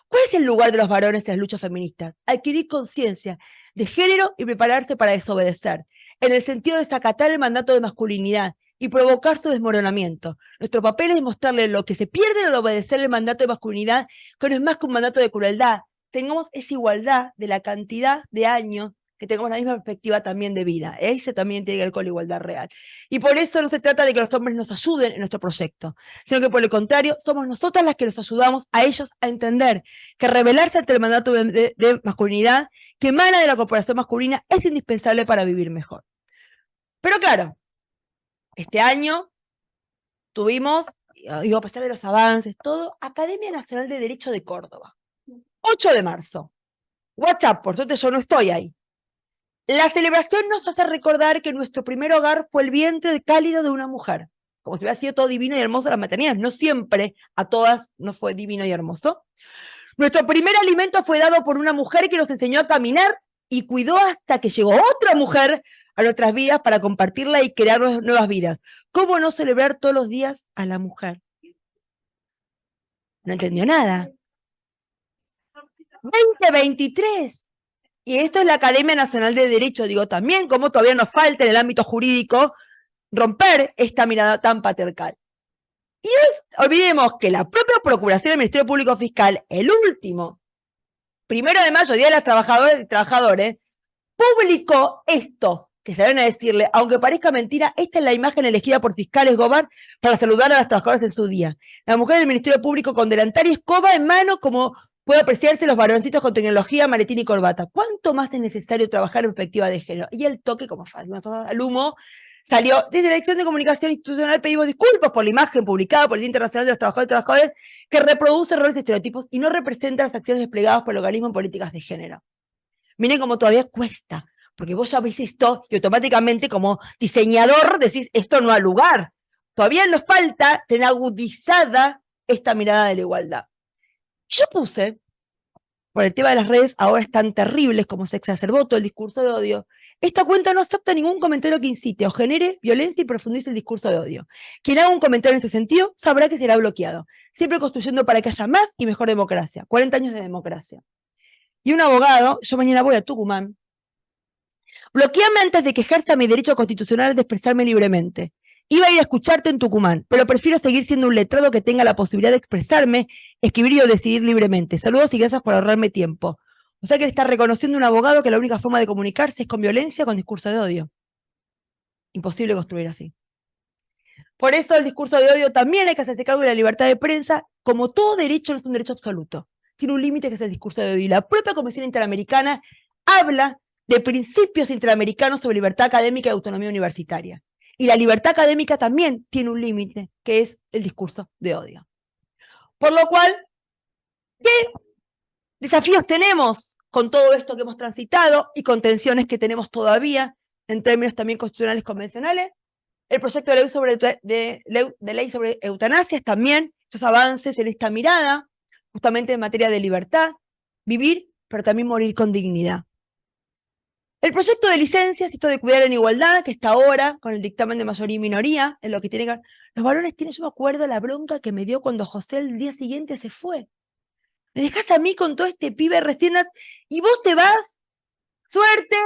¿cuál es el lugar de los varones en las luchas feministas? Adquirir conciencia de género y prepararse para desobedecer, en el sentido de desacatar el mandato de masculinidad y provocar su desmoronamiento. Nuestro papel es demostrarle lo que se pierde al obedecer el mandato de masculinidad, que no es más que un mandato de crueldad. Tengamos esa igualdad de la cantidad de años que tengamos la misma perspectiva también de vida. Ese también tiene que ver con la igualdad real. Y por eso no se trata de que los hombres nos ayuden en nuestro proyecto, sino que por el contrario, somos nosotras las que los ayudamos a ellos a entender que rebelarse ante el mandato de masculinidad que emana de la corporación masculina es indispensable para vivir mejor. Pero claro, este año tuvimos, a pesar de los avances, todo, Academia Nacional de Derecho de Córdoba. 8 de marzo. WhatsApp, por suerte yo no estoy ahí. La celebración nos hace recordar que nuestro primer hogar fue el vientre cálido de una mujer, como si hubiera sido todo divino y hermoso la maternidad. No siempre a todas nos fue divino y hermoso. Nuestro primer alimento fue dado por una mujer que nos enseñó a caminar y cuidó hasta que llegó otra mujer a nuestras vidas para compartirla y crear nuevas vidas. ¿Cómo no celebrar todos los días a la mujer? No entendió nada. 2023. Y esto es la Academia Nacional de Derecho, digo también, como todavía nos falta en el ámbito jurídico romper esta mirada tan patriarcal. Y no olvidemos que la propia Procuración del Ministerio Público Fiscal, el último, 1 de mayo, Día de las Trabajadoras y Trabajadores, publicó esto, que se van a decirle, aunque parezca mentira, esta es la imagen elegida por fiscales Gobar para saludar a las trabajadoras en su día. La mujer del Ministerio Público con delantal y escoba en mano, como puede apreciarse los varoncitos con tecnología, maletín y corbata. ¿Cuánto más es necesario trabajar en perspectiva de género? Y el toque, como fácil, al humo, salió desde la Dirección de Comunicación Institucional. Pedimos disculpas por la imagen publicada por el Día Internacional de los Trabajadores y Trabajadoras que reproduce roles y estereotipos y no representa las acciones desplegadas por el organismo en políticas de género. Miren cómo todavía cuesta, porque vos ya ves esto y automáticamente como diseñador decís, esto no ha lugar. Todavía nos falta tener agudizada esta mirada de la igualdad. Yo puse, por el tema de las redes, ahora están terribles, como se exacerbó todo el discurso de odio. Esta cuenta no acepta ningún comentario que incite o genere violencia y profundice el discurso de odio. Quien haga un comentario en este sentido sabrá que será bloqueado, siempre construyendo para que haya más y mejor democracia. 40 años de democracia. Y un abogado, yo mañana voy a Tucumán, bloqueame antes de que ejerza mi derecho constitucional de expresarme libremente. Iba a ir a escucharte en Tucumán, pero prefiero seguir siendo un letrado que tenga la posibilidad de expresarme, escribir o decidir libremente. Saludos y gracias por ahorrarme tiempo. O sea que le está reconociendo un abogado que la única forma de comunicarse es con violencia, con discurso de odio. Imposible construir así. Por eso el discurso de odio también hay que hacerse cargo de la libertad de prensa. Como todo derecho no es un derecho absoluto. Tiene un límite que es el discurso de odio. Y la propia Convención Interamericana habla de principios interamericanos sobre libertad académica y autonomía universitaria. Y la libertad académica también tiene un límite, que es el discurso de odio. Por lo cual, ¿qué desafíos tenemos con todo esto que hemos transitado y con tensiones que tenemos todavía en términos también constitucionales convencionales? El proyecto de ley sobre eutanasias también, estos avances en esta mirada, justamente en materia de libertad, vivir, pero también morir con dignidad. El proyecto de licencias, esto de cuidar en igualdad, que está ahora con el dictamen de mayoría y minoría, en lo que tiene que ver. Los varones tienen, yo me acuerdo la bronca que me dio cuando José el día siguiente se fue. Me dejás a mí con todo este pibe recién y vos te vas, suerte,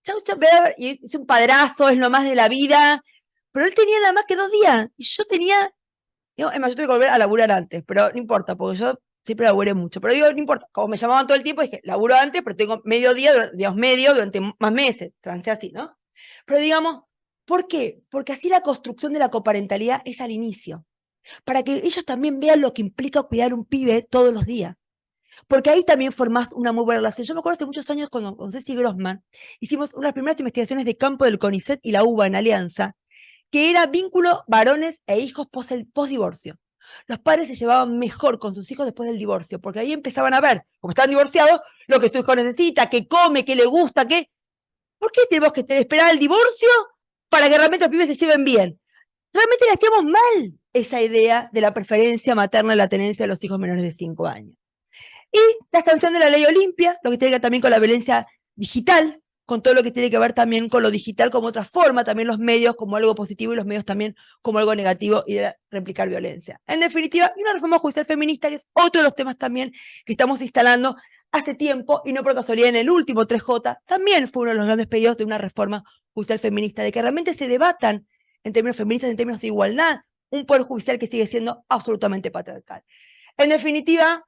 chau, chau, y es un padrazo, es lo más de la vida, pero él tenía nada más que 2 días, y yo tenía, digo, es más, yo tuve que volver a laburar antes, pero no importa, porque yo siempre laburé mucho, pero digo, no importa, como me llamaban todo el tiempo, dije, laburo antes, pero tengo medio día, digamos, medio durante más meses, trancé así, ¿no? Pero digamos, ¿por qué? Porque así la construcción de la coparentalidad es al inicio, para que ellos también vean lo que implica cuidar un pibe todos los días. Porque ahí también formás una muy buena relación. Yo me acuerdo hace muchos años con Ceci Grossman, hicimos unas primeras investigaciones de campo del CONICET y la UBA en alianza, que era vínculo varones e hijos post-divorcio. Los padres se llevaban mejor con sus hijos después del divorcio, porque ahí empezaban a ver, como están divorciados, lo que su hijo necesita, qué come, qué le gusta, qué. ¿Por qué tenemos que esperar el divorcio para que realmente los pibes se lleven bien? Realmente le hacíamos mal esa idea de la preferencia materna en la tenencia de los hijos menores de 5 años. Y la extensión de la ley Olimpia, lo que tiene que ver también con la violencia digital, con todo lo que tiene que ver también con lo digital como otra forma, también los medios como algo positivo y los medios también como algo negativo y de replicar violencia. En definitiva, y una reforma judicial feminista, que es otro de los temas también que estamos instalando hace tiempo, y no por casualidad en el último 3J, también fue uno de los grandes pedidos de una reforma judicial feminista, de que realmente se debatan en términos feministas, en términos de igualdad, un poder judicial que sigue siendo absolutamente patriarcal. En definitiva,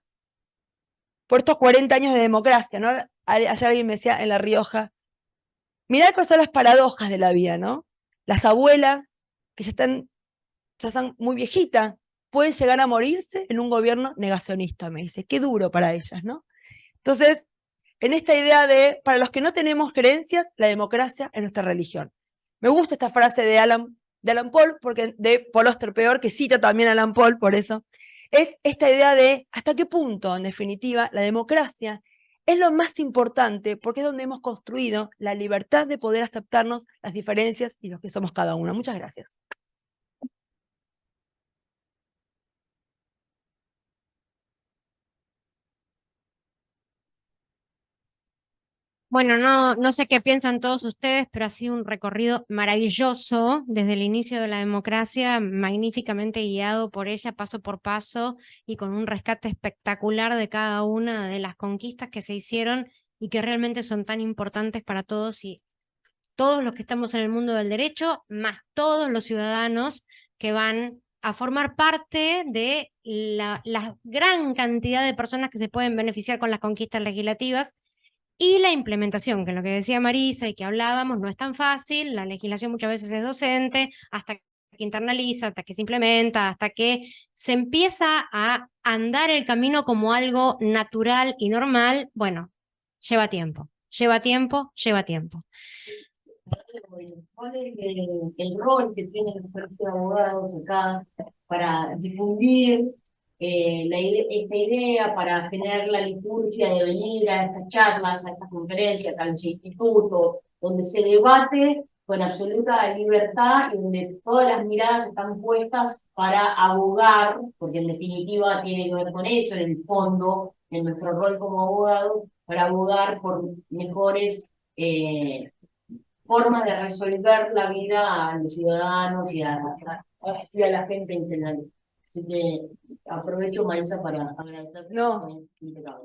por estos 40 años de democracia, ¿no? Ayer alguien me decía en La Rioja, mirá cuáles son las paradojas de la vida, ¿no? Las abuelas, que ya están muy viejitas, pueden llegar a morirse en un gobierno negacionista, me dice. Qué duro para ellas, ¿no? Entonces, en esta idea de, para los que no tenemos creencias, la democracia es nuestra religión. Me gusta esta frase de Alan Paul, porque de Paul Auster, que cita también a Alan Paul, por eso, es esta idea de hasta qué punto, en definitiva, la democracia es lo más importante, porque es donde hemos construido la libertad de poder aceptarnos las diferencias y los que somos cada uno. Muchas gracias. Bueno, no sé qué piensan todos ustedes, pero ha sido un recorrido maravilloso desde el inicio de la democracia, magníficamente guiado por ella paso por paso y con un rescate espectacular de cada una de las conquistas que se hicieron y que realmente son tan importantes para todos y todos los que estamos en el mundo del derecho, más todos los ciudadanos que van a formar parte de la gran cantidad de personas que se pueden beneficiar con las conquistas legislativas. Y la implementación, que lo que decía Marisa y que hablábamos, no es tan fácil, la legislación muchas veces es docente, hasta que internaliza, hasta que se implementa, hasta que se empieza a andar el camino como algo natural y normal, bueno, lleva tiempo, lleva tiempo, lleva tiempo. ¿Cuál es el rol que tienen los colegios de abogados acá para difundir esta idea, para generar la liturgia de venir a estas charlas, a estas conferencias, a este instituto, donde se debate con absoluta libertad y donde todas las miradas están puestas para abogar, porque en definitiva tiene que ver con eso, en el fondo, en nuestro rol como abogados, para abogar por mejores formas de resolver la vida a los ciudadanos y a la gente en general. Así que aprovecho, Marisa, para agradecer.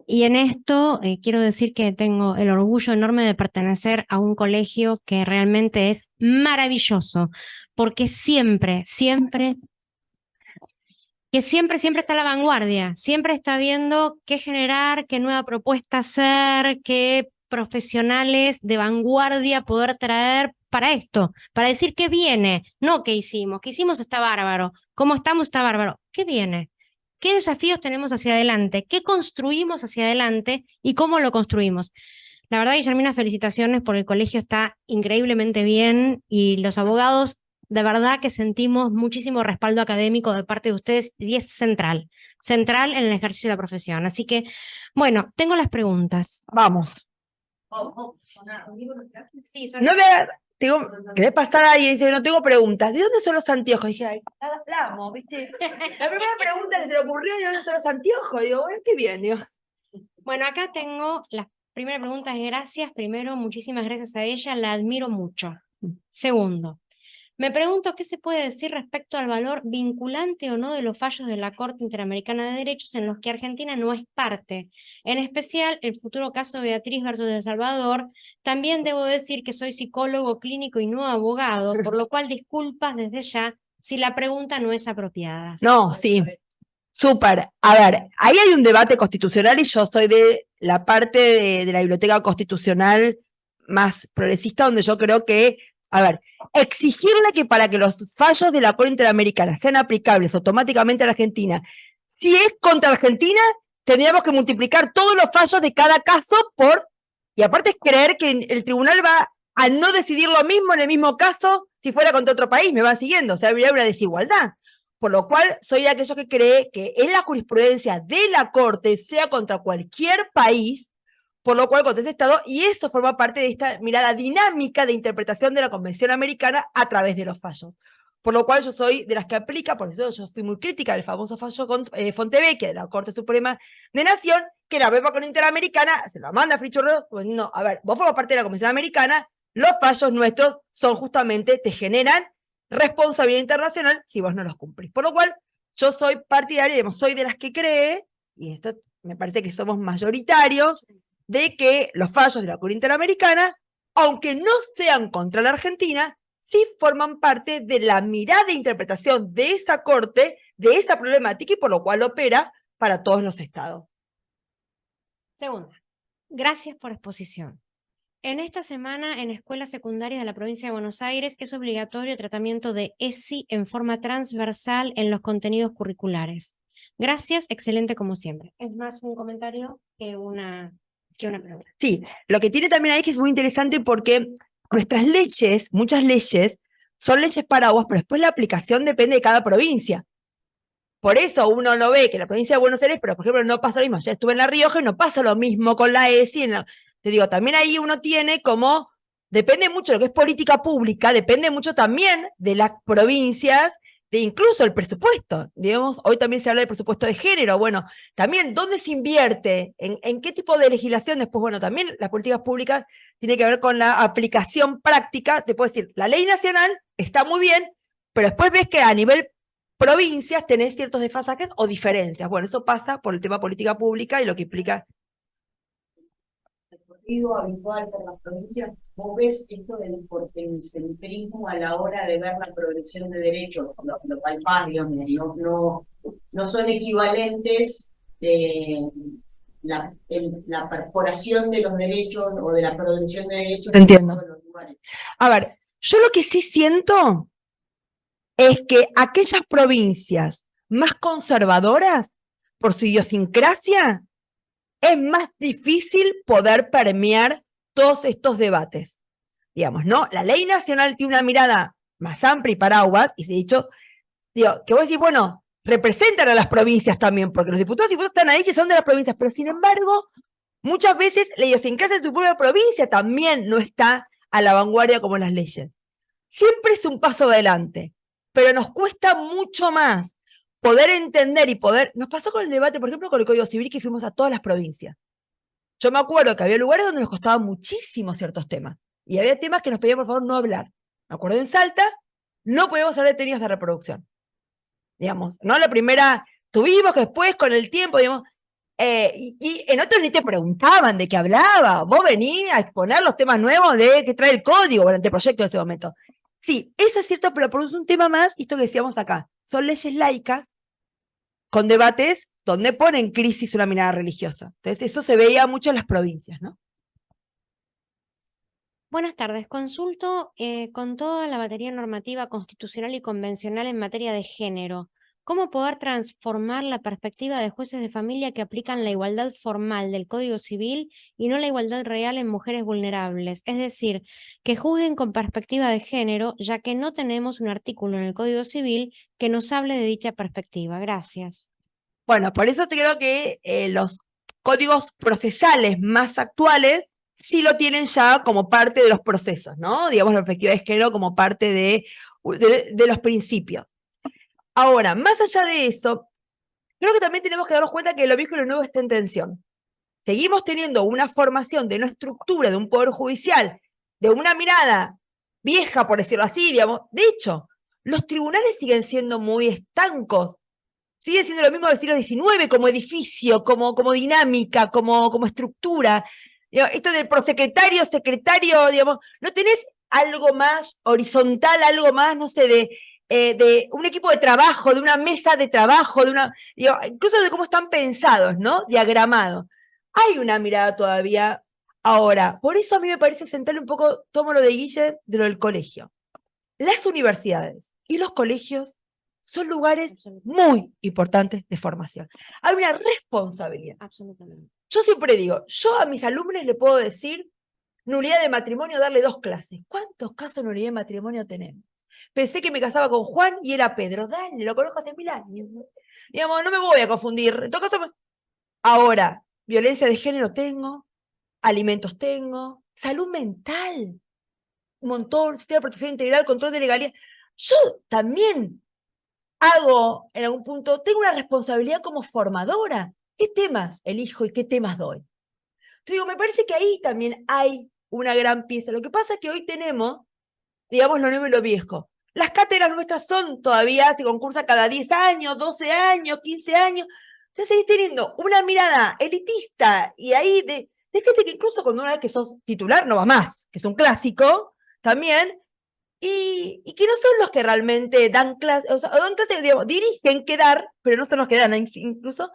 Y en esto quiero decir que tengo el orgullo enorme de pertenecer a un colegio que realmente es maravilloso, porque siempre está a la vanguardia, siempre está viendo qué generar, qué nueva propuesta hacer, qué profesionales de vanguardia poder traer para esto, para decir qué viene, no qué hicimos está bárbaro, cómo estamos está bárbaro, qué viene, qué desafíos tenemos hacia adelante, qué construimos hacia adelante y cómo lo construimos. La verdad, Guillermina, felicitaciones porque el colegio está increíblemente bien y los abogados de verdad que sentimos muchísimo respaldo académico de parte de ustedes y es central en el ejercicio de la profesión. Así que, bueno, tengo las preguntas. Vamos. Sí, No querés pasar a alguien y dice, no tengo preguntas. ¿De dónde son los anteojos? Dije, ay, la amo, ¿viste? La primera pregunta que se le ocurrió, ¿de dónde son los anteojos? Digo, bueno, qué bien, digo. Bueno, acá tengo la primera pregunta, es gracias. Primero, muchísimas gracias a ella, la admiro mucho. Segundo, me pregunto qué se puede decir respecto al valor vinculante o no de los fallos de la Corte Interamericana de Derechos en los que Argentina no es parte. En especial, el futuro caso de Beatriz versus El Salvador. También debo decir que soy psicólogo clínico y no abogado, por lo cual disculpas desde ya si la pregunta no es apropiada. No, sí. Súper. A ver, ahí hay un debate constitucional y yo soy de la parte de la biblioteca constitucional más progresista, donde yo creo que, a ver, exigirle que para que los fallos de la Corte Interamericana sean aplicables automáticamente a la Argentina, si es contra Argentina, tendríamos que multiplicar todos los fallos de cada caso y aparte es creer que el tribunal va a no decidir lo mismo en el mismo caso si fuera contra otro país, me van siguiendo, o sea, habría una desigualdad. Por lo cual, soy de aquellos que cree que en la jurisprudencia de la Corte, sea contra cualquier país, por lo cual contra ese Estado, y eso forma parte de esta mirada dinámica de interpretación de la Convención Americana a través de los fallos. Por lo cual yo soy de las que aplica, por eso yo fui muy crítica del famoso fallo Fontevecchia de la Corte Suprema de Nación, que la misma con Interamericana se lo manda a Frichurro, diciendo, a ver, vos formas parte de la Convención Americana, los fallos nuestros son justamente, te generan responsabilidad internacional si vos no los cumplís. Por lo cual, yo soy partidaria, digamos, soy de las que cree y esto me parece que somos mayoritarios, de que los fallos de la Corte Interamericana, aunque no sean contra la Argentina, sí forman parte de la mirada e interpretación de esa Corte, de esa problemática, y por lo cual opera para todos los estados. Segunda, gracias por exposición. En esta semana, en escuelas secundarias de la provincia de Buenos Aires, es obligatorio el tratamiento de ESI en forma transversal en los contenidos curriculares. Gracias, excelente como siempre. Es más un comentario que una pregunta. Sí, lo que tiene también ahí que es muy interesante porque nuestras leyes, muchas leyes, son leyes paraguas, pero después la aplicación depende de cada provincia. Por eso uno lo ve que en la provincia de Buenos Aires, pero por ejemplo no pasa lo mismo. Ya estuve en La Rioja y no pasa lo mismo con la ESI. Te digo, también ahí uno tiene como, depende mucho de lo que es política pública, depende mucho también de las provincias, de incluso el presupuesto. Digamos, hoy también se habla de presupuesto de género. Bueno, también dónde se invierte, en qué tipo de legislación. Después, bueno, también las políticas públicas tienen que ver con la aplicación práctica. Te puedo decir, la ley nacional está muy bien, pero después ves que a nivel provincias tenés ciertos desfasajes o diferencias. Bueno, eso pasa por el tema política pública y lo que implica. El recorrido habitual por las provincias, vos ves esto del portencentrismo a la hora de ver la progresión de derechos, lo palpás, digamos, no son equivalentes la perforación de los derechos o de la progresión de derechos Entiendo. en todos los lugares. A ver, yo lo que sí siento es que aquellas provincias más conservadoras, por su idiosincrasia, es más difícil poder permear todos estos debates. Digamos, ¿no? La ley nacional tiene una mirada más amplia y paraguas, y de hecho, digo, que vos decís, bueno, representan a las provincias también, porque los diputados y diputadas están ahí que son de las provincias, pero sin embargo, muchas veces la idiosincrasia de tu propia provincia también no está a la vanguardia como las leyes. Siempre es un paso adelante, pero nos cuesta mucho más poder entender y poder. Nos pasó con el debate, por ejemplo, con el Código Civil, que fuimos a todas las provincias. Yo me acuerdo que había lugares donde nos costaban muchísimo ciertos temas, y había temas que nos pedían por favor no hablar. Me acuerdo en Salta, no podíamos hablar de técnicas de reproducción. Digamos, ¿no? La primera tuvimos que después, con el tiempo, digamos, y en otros ni te preguntaban de qué hablaba. Vos venías a exponer los temas nuevos de que trae el código, o el anteproyecto de ese momento. Sí, eso es cierto, pero por un tema más, esto que decíamos acá, son leyes laicas con debates donde pone en crisis una mirada religiosa. Entonces eso se veía mucho en las provincias, ¿no? Buenas tardes. Consulto con toda la batería normativa constitucional y convencional en materia de género. ¿Cómo poder transformar la perspectiva de jueces de familia que aplican la igualdad formal del Código Civil y no la igualdad real en mujeres vulnerables? Es decir, que juzguen con perspectiva de género, ya que no tenemos un artículo en el Código Civil que nos hable de dicha perspectiva. Gracias. Bueno, por eso te creo que los códigos procesales más actuales sí lo tienen ya como parte de los procesos, ¿no? Digamos, la perspectiva de género como parte de los principios. Ahora, más allá de eso, creo que también tenemos que darnos cuenta que lo viejo y lo nuevo está en tensión. Seguimos teniendo una formación de una estructura de un poder judicial, de una mirada vieja, por decirlo así, digamos. De hecho, los tribunales siguen siendo muy estancos. Sigue siendo lo mismo del siglo XIX como edificio, como dinámica, como estructura. Esto del prosecretario, secretario, digamos, ¿no tenés algo más horizontal, algo más, no sé, de un equipo de trabajo, de una mesa de trabajo, incluso de cómo están pensados, ¿no? Diagramados. Hay una mirada todavía ahora. Por eso a mí me parece central un poco, tomo lo de Guille, de lo del colegio. Las universidades y los colegios son lugares muy importantes de formación. Hay una responsabilidad. Absolutamente. Yo siempre digo, yo a mis alumnos le puedo decir, nulidad de matrimonio, darle 2 clases. ¿Cuántos casos de nulidad de matrimonio tenemos? Pensé que me casaba con Juan y era Pedro. Dale, lo conozco hace 1000 años. Digamos, no me voy a confundir. En todo caso, ahora, violencia de género tengo, alimentos tengo, salud mental, un montón, sistema de protección integral, control de legalidad. Yo también hago, en algún punto, tengo una responsabilidad como formadora. ¿Qué temas elijo y qué temas doy? Te digo, me parece que ahí también hay una gran pieza. Lo que pasa es que hoy tenemos, digamos, lo nuevo y lo viejo. Las cátedras nuestras son todavía, se concursa cada 10 años, 12 años, 15 años. ya seguís teniendo una mirada elitista y ahí de gente que incluso cuando una vez que sos titular no va más, que es un clásico también, y que no son los que realmente dan clase, o sea, dan clase, digamos, dirigen qué dar, pero no son los que dan incluso.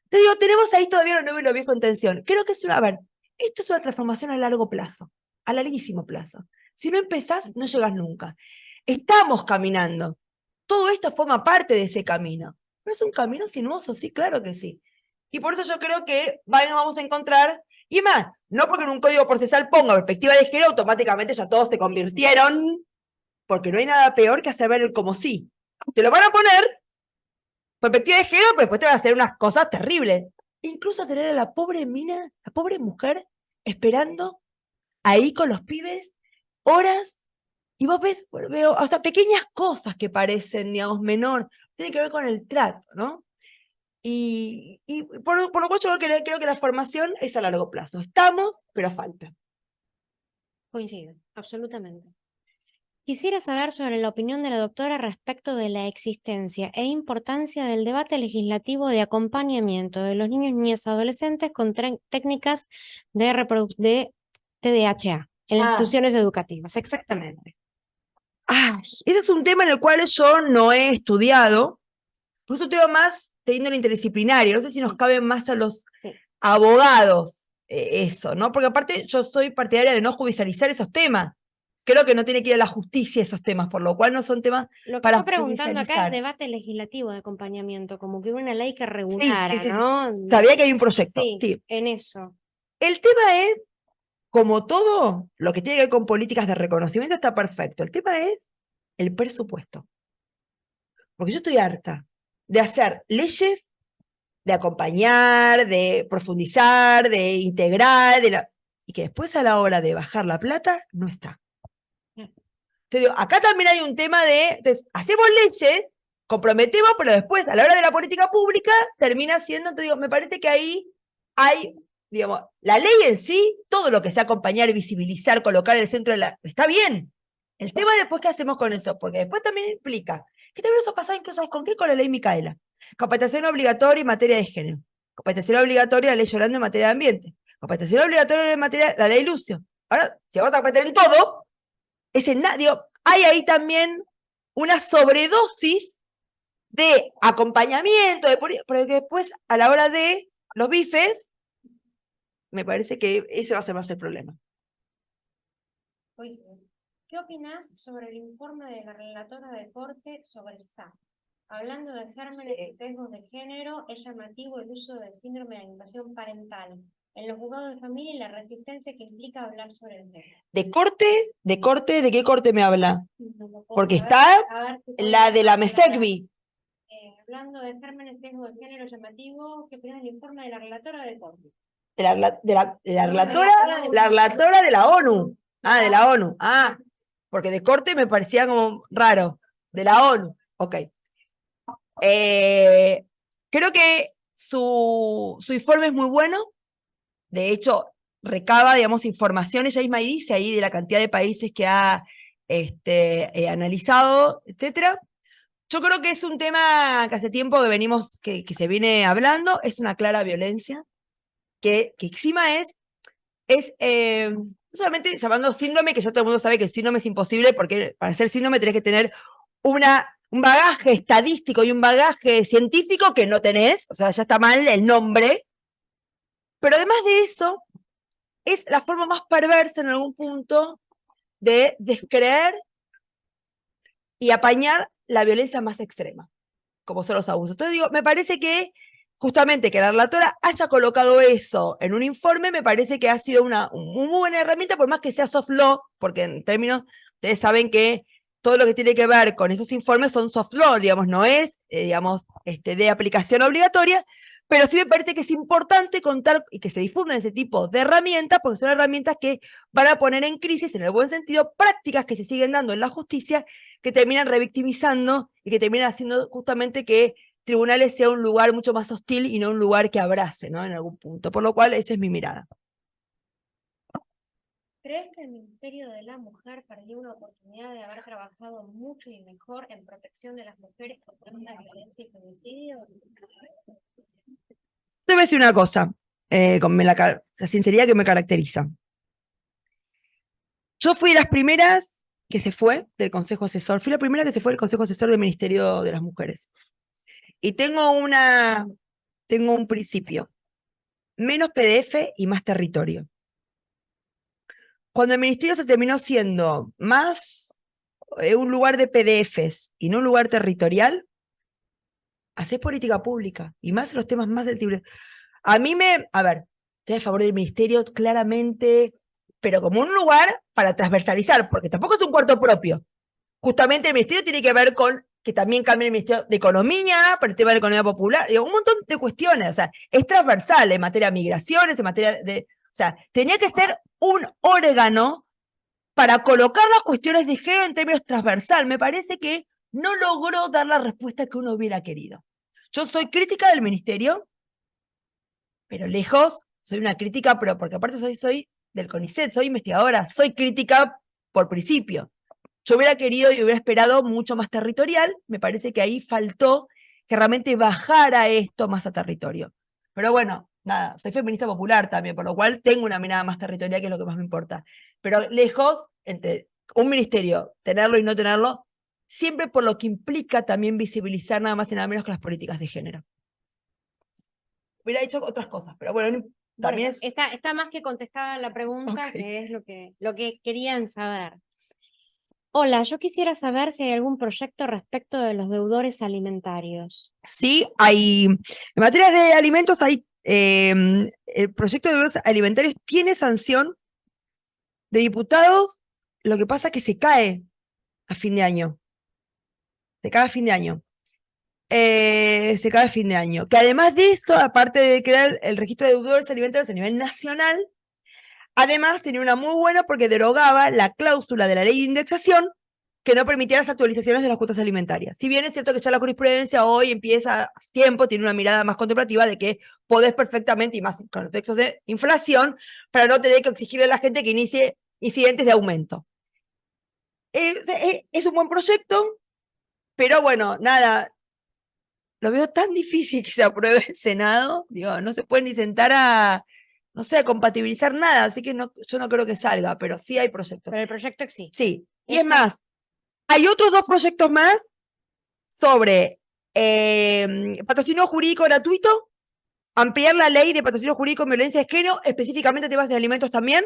Te digo, tenemos ahí todavía lo nuevo y lo viejo en tensión. Creo que es a ver, esto es una transformación a largo plazo, a larguísimo plazo. Si no empezás, no llegas nunca. Estamos caminando. Todo esto forma parte de ese camino. ¿No es un camino sinuoso? Sí, claro que sí. Y por eso yo creo que nos vamos a encontrar, y más, no porque en un código procesal ponga perspectiva de género, automáticamente ya todos se convirtieron, porque no hay nada peor que hacer ver el como sí. Te lo van a poner, perspectiva de género, pero después te van a hacer unas cosas terribles. Incluso tener a la pobre mina, la pobre mujer, esperando ahí con los pibes, horas, y vos ves, veo, o sea, pequeñas cosas que parecen, digamos, menor, tiene que ver con el trato, ¿no? Y por lo cual yo creo que la formación es a largo plazo. Estamos, pero falta. Coincido, absolutamente. Quisiera saber sobre la opinión de la doctora respecto de la existencia e importancia del debate legislativo de acompañamiento de los niños, niñas y adolescentes con técnicas de TDAH en las instituciones educativas. Exactamente. Ese es un tema en el cual yo no he estudiado, pero es un tema más de índole interdisciplinario. No sé si nos cabe más a los abogados eso, ¿no? Porque aparte yo soy partidaria de no judicializar esos temas. Creo que no tiene que ir a la justicia esos temas, por lo cual no son temas Lo que para estoy preguntando acá es judicializar. debate legislativo de acompañamiento, como que hubo una ley que Sí, regulara, sí. ¿no? Sabía que hay un proyecto. Sí, Sí. en eso. El tema es, como todo lo que tiene que ver con políticas de reconocimiento está perfecto. El tema es el presupuesto. Porque yo estoy harta de hacer leyes, de acompañar, de profundizar, de integrar, y que después a la hora de bajar la plata no está. Te digo, acá también hay un tema entonces, hacemos leyes, comprometemos, pero después a la hora de la política pública termina siendo, te digo, me parece que ahí hay, digamos, la ley en sí, todo lo que sea acompañar, visibilizar, colocar en el centro de está bien. El tema es después qué hacemos con eso, porque después también implica que también eso pasa incluso, ¿sabes con qué? Con la ley Micaela. Capacitación obligatoria en materia de género. Capacitación obligatoria la ley Yolanda en materia de ambiente. Capacitación obligatoria en materia la ley Lucio. Ahora, si vamos a capacitar en todo, digo, hay ahí también una sobredosis de acompañamiento, pero que después, a la hora de los bifes, me parece que ese va a ser más el problema. ¿Qué opinás sobre el informe de la relatora de corte sobre el SAP? Hablando de gérmenes y sesgos de género, es llamativo el uso del síndrome de alienación parental en los juzgados de familia y la resistencia que implica hablar sobre el tema. ¿De corte? ¿De qué corte me habla? Porque está la de la MESECBI. Hablando de gérmenes y sesgos de género llamativo, ¿qué opinas del informe de la relatora de corte? De la relatora de la ONU. De la ONU. Porque de corte me parecía como raro. De la ONU. Ok. Creo que su informe es muy bueno. De hecho, recaba, digamos, información. Ella misma dice ahí de la cantidad de países que ha analizado, etcétera. Yo creo que es un tema que hace tiempo que venimos, que se viene hablando. Es una clara violencia. Que encima es no solamente llamando síndrome, que ya todo el mundo sabe que el síndrome es imposible, porque para ser síndrome tenés que tener un bagaje estadístico y un bagaje científico que no tenés, o sea, ya está mal el nombre, pero además de eso, es la forma más perversa en algún punto de descreer y apañar la violencia más extrema, como son los abusos. Entonces digo, me parece que justamente que la relatora haya colocado eso en un informe, me parece que ha sido una muy buena herramienta, por más que sea soft law, porque en términos, ustedes saben que todo lo que tiene que ver con esos informes son soft law, digamos, no es, digamos, de aplicación obligatoria, pero sí me parece que es importante contar y que se difundan ese tipo de herramientas, porque son herramientas que van a poner en crisis, en el buen sentido, prácticas que se siguen dando en la justicia, que terminan revictimizando y que terminan haciendo justamente que tribunales sea un lugar mucho más hostil y no un lugar que abrace, ¿no? En algún punto. Por lo cual, esa es mi mirada. ¿Crees que el Ministerio de la Mujer perdió una oportunidad de haber trabajado mucho y mejor en protección de las mujeres contra la violencia y femicidios? te voy a decir una cosa, con la sinceridad que me caracteriza. Yo fui de las primeras que se fue del Consejo Asesor, fui la primera que se fue del Consejo Asesor del Ministerio de las Mujeres. Y tengo un principio, menos PDF y más territorio. Cuando el ministerio se terminó siendo más un lugar de PDFs y no un lugar territorial, haces política pública, y más en los temas más sensibles. A ver, estoy a favor del ministerio claramente, pero como un lugar para transversalizar, porque tampoco es un cuarto propio. Justamente el ministerio tiene que ver con que también cambie el Ministerio de Economía, para el tema de la economía popular, digo, un montón de cuestiones, o sea, es transversal en materia de migraciones, en materia de, o sea, tenía que ser un órgano para colocar las cuestiones de género en términos transversal. Me parece que no logró dar la respuesta que uno hubiera querido. Yo soy crítica del ministerio, pero lejos, soy una crítica, pero porque aparte soy del CONICET, soy investigadora, soy crítica por principio. Yo hubiera querido y hubiera esperado mucho más territorial, me parece que ahí faltó que realmente bajara esto más a territorio. Pero bueno, nada, soy feminista popular también, por lo cual tengo una mirada más territorial, que es lo que más me importa. Pero lejos, entre un ministerio, tenerlo y no tenerlo, siempre por lo que implica también visibilizar nada más y nada menos que las políticas de género. Hubiera hecho otras cosas, pero bueno, también Bueno, está más que contestada la pregunta, Ok. que es lo que querían saber. Hola, yo quisiera saber si hay algún proyecto respecto de los deudores alimentarios. Sí, en materia de alimentos hay, el proyecto de deudores alimentarios tiene sanción de diputados, lo que pasa es que se cae a fin de año. Se cae a fin de año. Se cae a fin de año. Que además de eso, aparte de crear el registro de deudores alimentarios a nivel nacional, además tenía una muy buena porque derogaba la cláusula de la ley de indexación que no permitía las actualizaciones de las cuotas alimentarias. Si bien es cierto que ya la jurisprudencia hoy empieza a tiempo, tiene una mirada más contemplativa de que podés perfectamente, y más con los textos de inflación, para no tener que exigirle a la gente que inicie incidentes de aumento. Es un buen proyecto, pero bueno, nada, lo veo tan difícil que se apruebe el Senado, digo, no se puede ni sentar a, no sé, a compatibilizar nada, así que yo no creo que salga, pero sí hay proyectos. Pero el proyecto existe. Sí, y es más, hay otros 2 proyectos más sobre patrocinio jurídico gratuito, ampliar la ley de patrocinio jurídico en violencia de género, específicamente temas de alimentos también.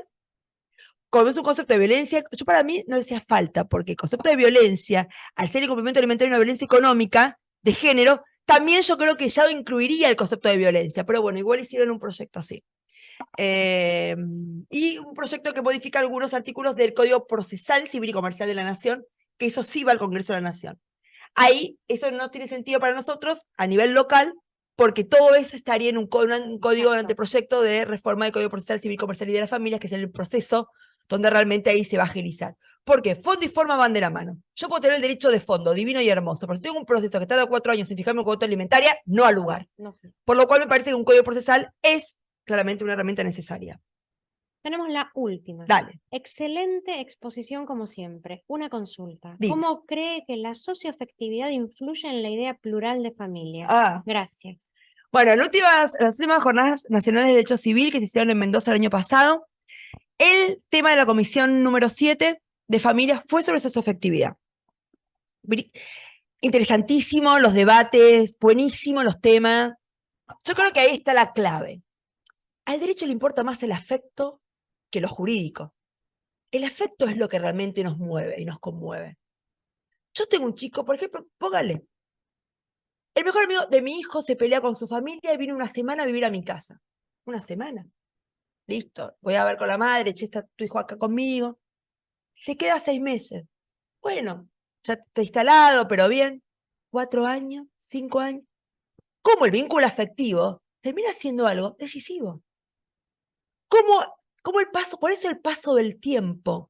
Como es un concepto de violencia, yo para mí no hacía falta, porque el concepto de violencia, al ser el complemento alimentario una violencia económica de género, también yo creo que ya incluiría el concepto de violencia, pero bueno, igual hicieron un proyecto así. Y un proyecto que modifica algunos artículos del Código Procesal Civil y Comercial de la Nación, que eso sí va al Congreso de la Nación. Ahí eso no tiene sentido para nosotros a nivel local, porque todo eso estaría en un código de anteproyecto de reforma del Código Procesal Civil, Comercial y de las Familias, que es el proceso donde realmente ahí se va a agilizar. Porque fondo y forma van de la mano. Yo puedo tener el derecho de fondo, divino y hermoso, pero si tengo un proceso que tarda 4 años sin fijarme en cuota alimentaria, no al lugar. No sé. Por lo cual me parece que un código procesal es claramente una herramienta necesaria. Tenemos la última. Dale. Excelente exposición como siempre. Una consulta. Dime. ¿Cómo cree que la socioafectividad influye en la idea plural de familia? Gracias. Bueno, las últimas jornadas nacionales de derecho civil que se hicieron en Mendoza el año pasado, el tema de la comisión número 7 de familias fue sobre socioafectividad. Interesantísimo los debates, buenísimos los temas. Yo creo que ahí está la clave. Al derecho le importa más el afecto que lo jurídico. El afecto es lo que realmente nos mueve y nos conmueve. Yo tengo un chico, por ejemplo, póngale, el mejor amigo de mi hijo se pelea con su familia y viene una semana a vivir a mi casa. Una semana. Listo, voy a ver con la madre, che, está tu hijo acá conmigo. Se queda 6 meses. Bueno, ya está instalado, pero bien. 4 años, 5 años. ¿Cómo el vínculo afectivo termina siendo algo decisivo? ¿Cómo el paso, por eso el paso del tiempo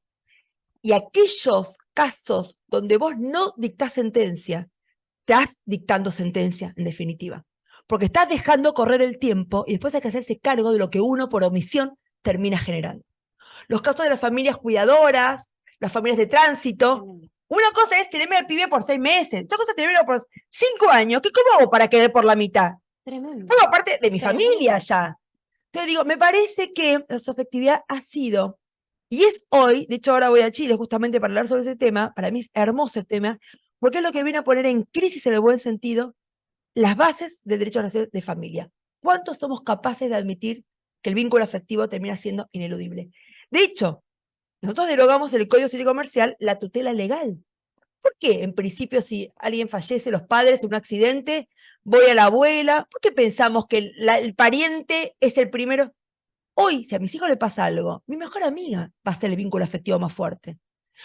y aquellos casos donde vos no dictás sentencia, estás dictando sentencia, en definitiva. Porque estás dejando correr el tiempo y después hay que hacerse cargo de lo que uno por omisión termina generando. Los casos de las familias cuidadoras, las familias de tránsito. Una cosa es tenerme al pibe por 6 meses, otra cosa es tenerme por 5 años. ¿Cómo hago para querer por la mitad? Tremendo. Forma parte de mi Tremendo. familia ya. Entonces digo, me parece que la sexoafectividad ha sido, y es hoy, de hecho ahora voy a Chile justamente para hablar sobre ese tema, para mí es hermoso el tema, porque es lo que viene a poner en crisis en el buen sentido las bases del derecho a la relación de familia. ¿Cuántos somos capaces de admitir que el vínculo afectivo termina siendo ineludible? De hecho, nosotros derogamos en el Código Civil y Comercial la tutela legal. ¿Por qué, en principio, si alguien fallece, los padres en un accidente, voy a la abuela? ¿Por qué pensamos que el pariente es el primero? Hoy, si a mis hijos le pasa algo, mi mejor amiga va a ser el vínculo afectivo más fuerte.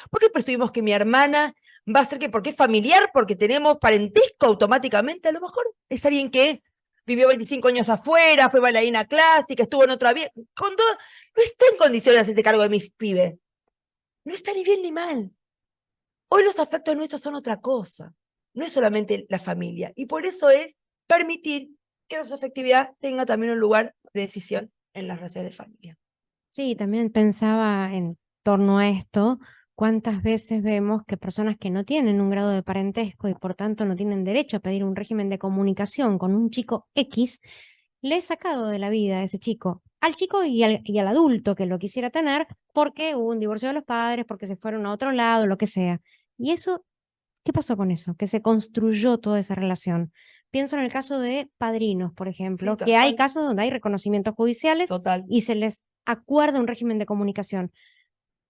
¿Por qué presumimos que mi hermana va a ser que porque es familiar, porque tenemos parentesco automáticamente? A lo mejor es alguien que vivió 25 años afuera, fue bailarina clásica, estuvo en otra vida, con todo, no está en condiciones de hacerse cargo de mis pibes. No está ni bien ni mal. Hoy los afectos nuestros son otra cosa. No es solamente la familia. Y por eso es permitir que la afectividad tenga también un lugar de decisión en las relaciones de familia. Sí, también pensaba en torno a esto, cuántas veces vemos que personas que no tienen un grado de parentesco y por tanto no tienen derecho a pedir un régimen de comunicación con un chico X, le he sacado de la vida a ese chico, al chico y al adulto que lo quisiera tener, porque hubo un divorcio de los padres, porque se fueron a otro lado, lo que sea. Y eso, ¿qué pasó con eso? Que se construyó toda esa relación. Pienso en el caso de padrinos, por ejemplo, Sí, que hay total. casos donde hay reconocimientos judiciales Total. y se les acuerda un régimen de comunicación,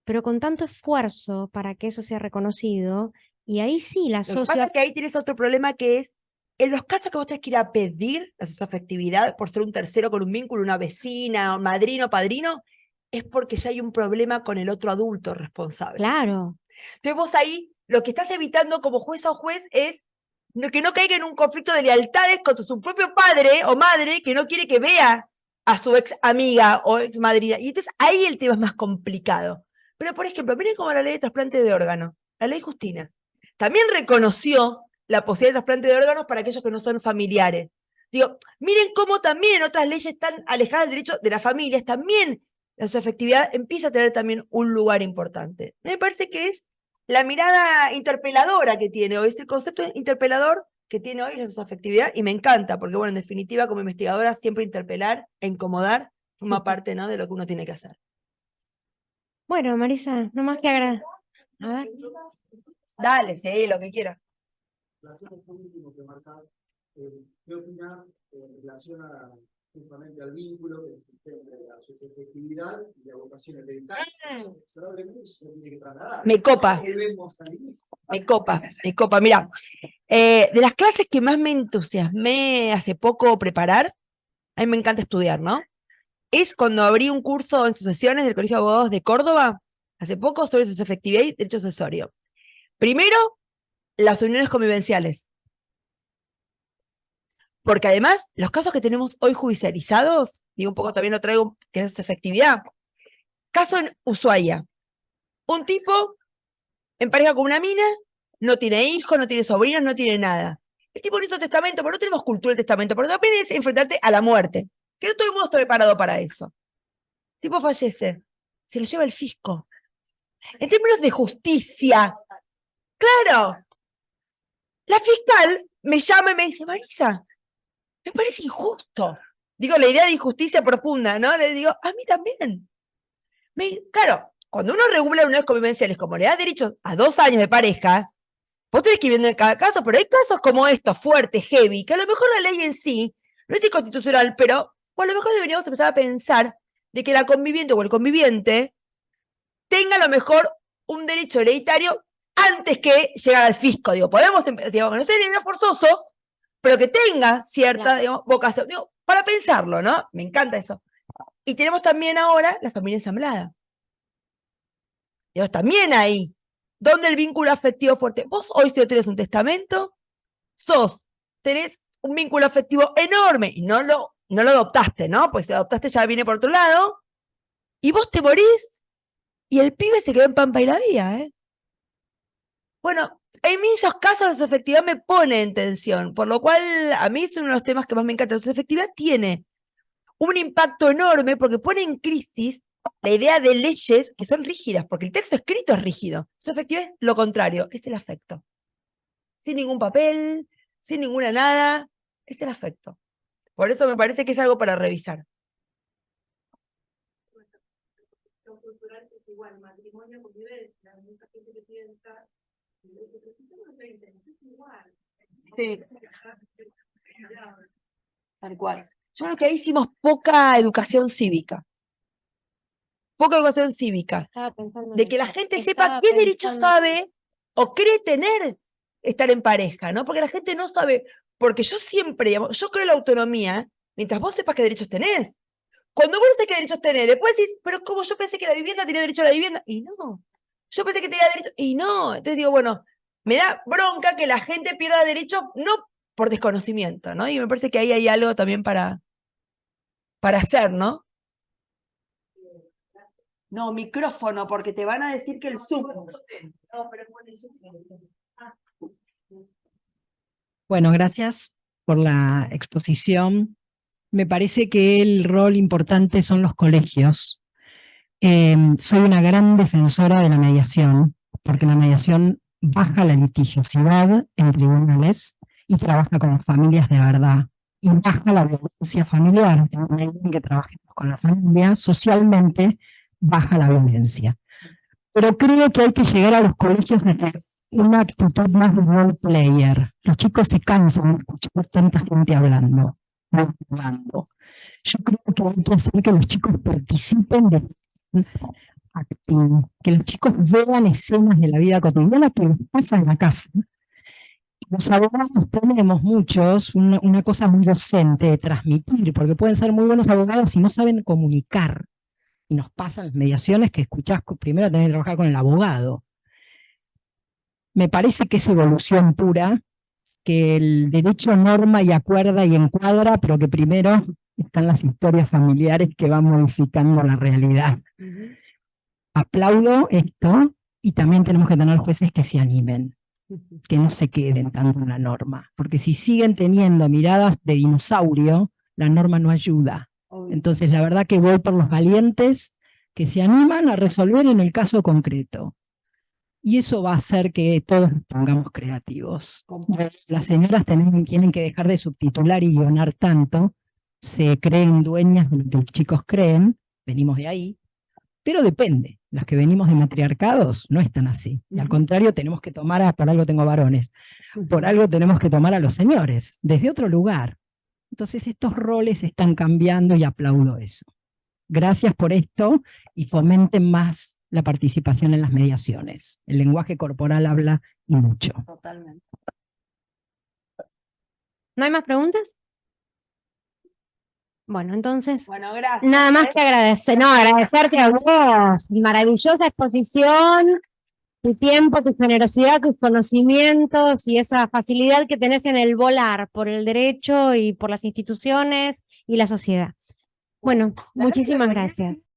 pero con tanto esfuerzo para que eso sea reconocido, y ahí sí la Lo que pasa es que ahí tienes otro problema que es, en los casos que vos tenés que ir a pedir la afectividad por ser un tercero con un vínculo, una vecina, un madrino, padrino, es porque ya hay un problema con el otro adulto responsable. Claro, Entonces vos ahí lo que estás evitando como jueza o juez es que no caiga en un conflicto de lealtades contra su propio padre o madre que no quiere que vea a su ex amiga o ex madrina. Y entonces ahí el tema es más complicado. Pero por ejemplo, miren como la ley de trasplante de órganos, la ley Justina, también reconoció la posibilidad de trasplante de órganos para aquellos que no son familiares. Digo, miren cómo también en otras leyes tan alejadas del derecho de las familias, también la afectividad empieza a tener también un lugar importante. Me parece que es la mirada interpeladora que tiene hoy, es el concepto interpelador que tiene hoy la afectividad y me encanta, porque bueno, en definitiva, como investigadora, siempre interpelar e incomodar forma parte, ¿no?, de lo que uno tiene que hacer. bueno, Marisa, no más que agradecer. A ver. Dale, sí, lo que quieras. ¿Qué opinas en relación justamente al vínculo que existe entre la afectividad y la vocación hereditaria? Me copa. Me copa. Mira, de las clases que más me entusiasmé hace poco preparar, a mí me encanta estudiar, ¿no? Es cuando abrí un curso en sucesiones del Colegio de Abogados de Córdoba, hace poco, sobre afectividad y derecho sucesorio. Primero, las uniones convivenciales. Porque además, los casos que tenemos hoy judicializados, digo un poco también lo traigo, que es efectividad. Caso en Ushuaia. Un tipo en pareja con una mina, no tiene hijos, no tiene sobrinos, no tiene nada. El tipo no hizo testamento, pero no tenemos cultura del testamento, pero también es enfrentarte a la muerte, que no todo el mundo está preparado para eso. El tipo fallece, se lo lleva el fisco. En términos de justicia, claro, la fiscal me llama y me dice, Marisa, me parece injusto. Digo, la idea de injusticia profunda, ¿no? Le digo, a mí también. Claro, cuando uno regula uniones convivenciales, como le da derechos a 2 años de pareja, vos tenés que ir viendo en cada caso, pero hay casos como estos, fuertes, heavy, que a lo mejor la ley en sí no es inconstitucional, pero a lo mejor deberíamos empezar a pensar de que la conviviente o el conviviente tenga a lo mejor un derecho hereditario antes que llegar al fisco. Digo, podemos, digamos, no sea forzoso, pero que tenga cierta, digamos, vocación. Digo, para pensarlo, ¿no? Me encanta eso. Y tenemos también ahora la familia ensamblada. Digo, también ahí, donde el vínculo afectivo fuerte. Vos hoy si no tenés un testamento, tenés un vínculo afectivo enorme y no lo adoptaste, ¿no? Pues si lo adoptaste ya viene por otro lado. Y vos te morís y el pibe se quedó en Pampa y la Vía, ¿eh? Bueno, en mí esos casos la afectividad me pone en tensión, por lo cual a mí es uno de los temas que más me encanta. La afectividad tiene un impacto enorme porque pone en crisis la idea de leyes que son rígidas, porque el texto escrito es rígido. Su afectividad es lo contrario, es el afecto. Sin ningún papel, sin ninguna nada, es el afecto. Por eso me parece que es algo para revisar. Lo cultural es igual, matrimonio, convivencia, mucha gente que piensa, es igual. Sí. Tal cual. Yo creo que ahí hicimos poca educación cívica. Poca educación cívica. Estaba pensando en De que la eso. gente Estaba sepa qué derecho pensando- sabe o cree tener estar en pareja, ¿no? Porque la gente no sabe. Porque yo siempre, digamos, yo creo en la autonomía mientras vos sepas qué derechos tenés. Cuando vos no sabés qué derechos tenés, después decís, pero como yo pensé que la vivienda tenía derecho a la vivienda, y no. Yo pensé que tenía derecho, y no. Entonces digo, bueno, me da bronca que la gente pierda derechos, no por desconocimiento, ¿no? Y me parece que ahí hay algo también para hacer, ¿no? No, micrófono, porque te van a decir que el sub. No, pero pon el sub. Bueno, gracias por la exposición. Me parece que el rol importante son los colegios. Soy una gran defensora de la mediación, porque la mediación baja la litigiosidad en tribunales y trabaja con las familias de verdad. Y baja la violencia familiar. En la medida en que trabajemos con la familia, socialmente baja la violencia. Pero creo que hay que llegar a los colegios desde una actitud más de role player. Los chicos se cansan de escuchar tanta gente hablando. Yo creo que hay que hacer que los chicos participen de acting, que los chicos vean escenas de la vida cotidiana que les pasa en la casa. Los abogados tenemos muchos una cosa muy docente de transmitir, porque pueden ser muy buenos abogados y no saben comunicar. Y nos pasan las mediaciones que escuchás, primero tenés que trabajar con el abogado. Me parece que es evolución pura, que el derecho norma y acuerda y encuadra, pero que primero están las historias familiares que van modificando la realidad. Aplaudo esto y también tenemos que tener jueces que se animen, que no se queden tanto en la norma, porque si siguen teniendo miradas de dinosaurio, la norma no ayuda. Entonces la verdad que voy por los valientes que se animan a resolver en el caso concreto. Y eso va a hacer que todos nos pongamos creativos. Las señoras tienen que dejar de subtitular y guionar tanto, se creen dueñas de lo que los chicos creen, venimos de ahí, pero depende. Las que venimos de matriarcados no están así. Y al contrario, tenemos que tomar, por algo tengo varones, por algo tenemos que tomar a los señores, desde otro lugar. Entonces estos roles están cambiando y aplaudo eso. Gracias por esto y fomenten más la participación en las mediaciones. El lenguaje corporal habla y mucho. Totalmente. ¿No hay más preguntas? Bueno, entonces, Bueno, gracias. nada más que agradecer, no, agradecerte a vos, maravillosa exposición, tu tiempo, tu generosidad, tus conocimientos y esa facilidad que tenés en el volar por el derecho y por las instituciones y la sociedad. Bueno, muchísimas gracias.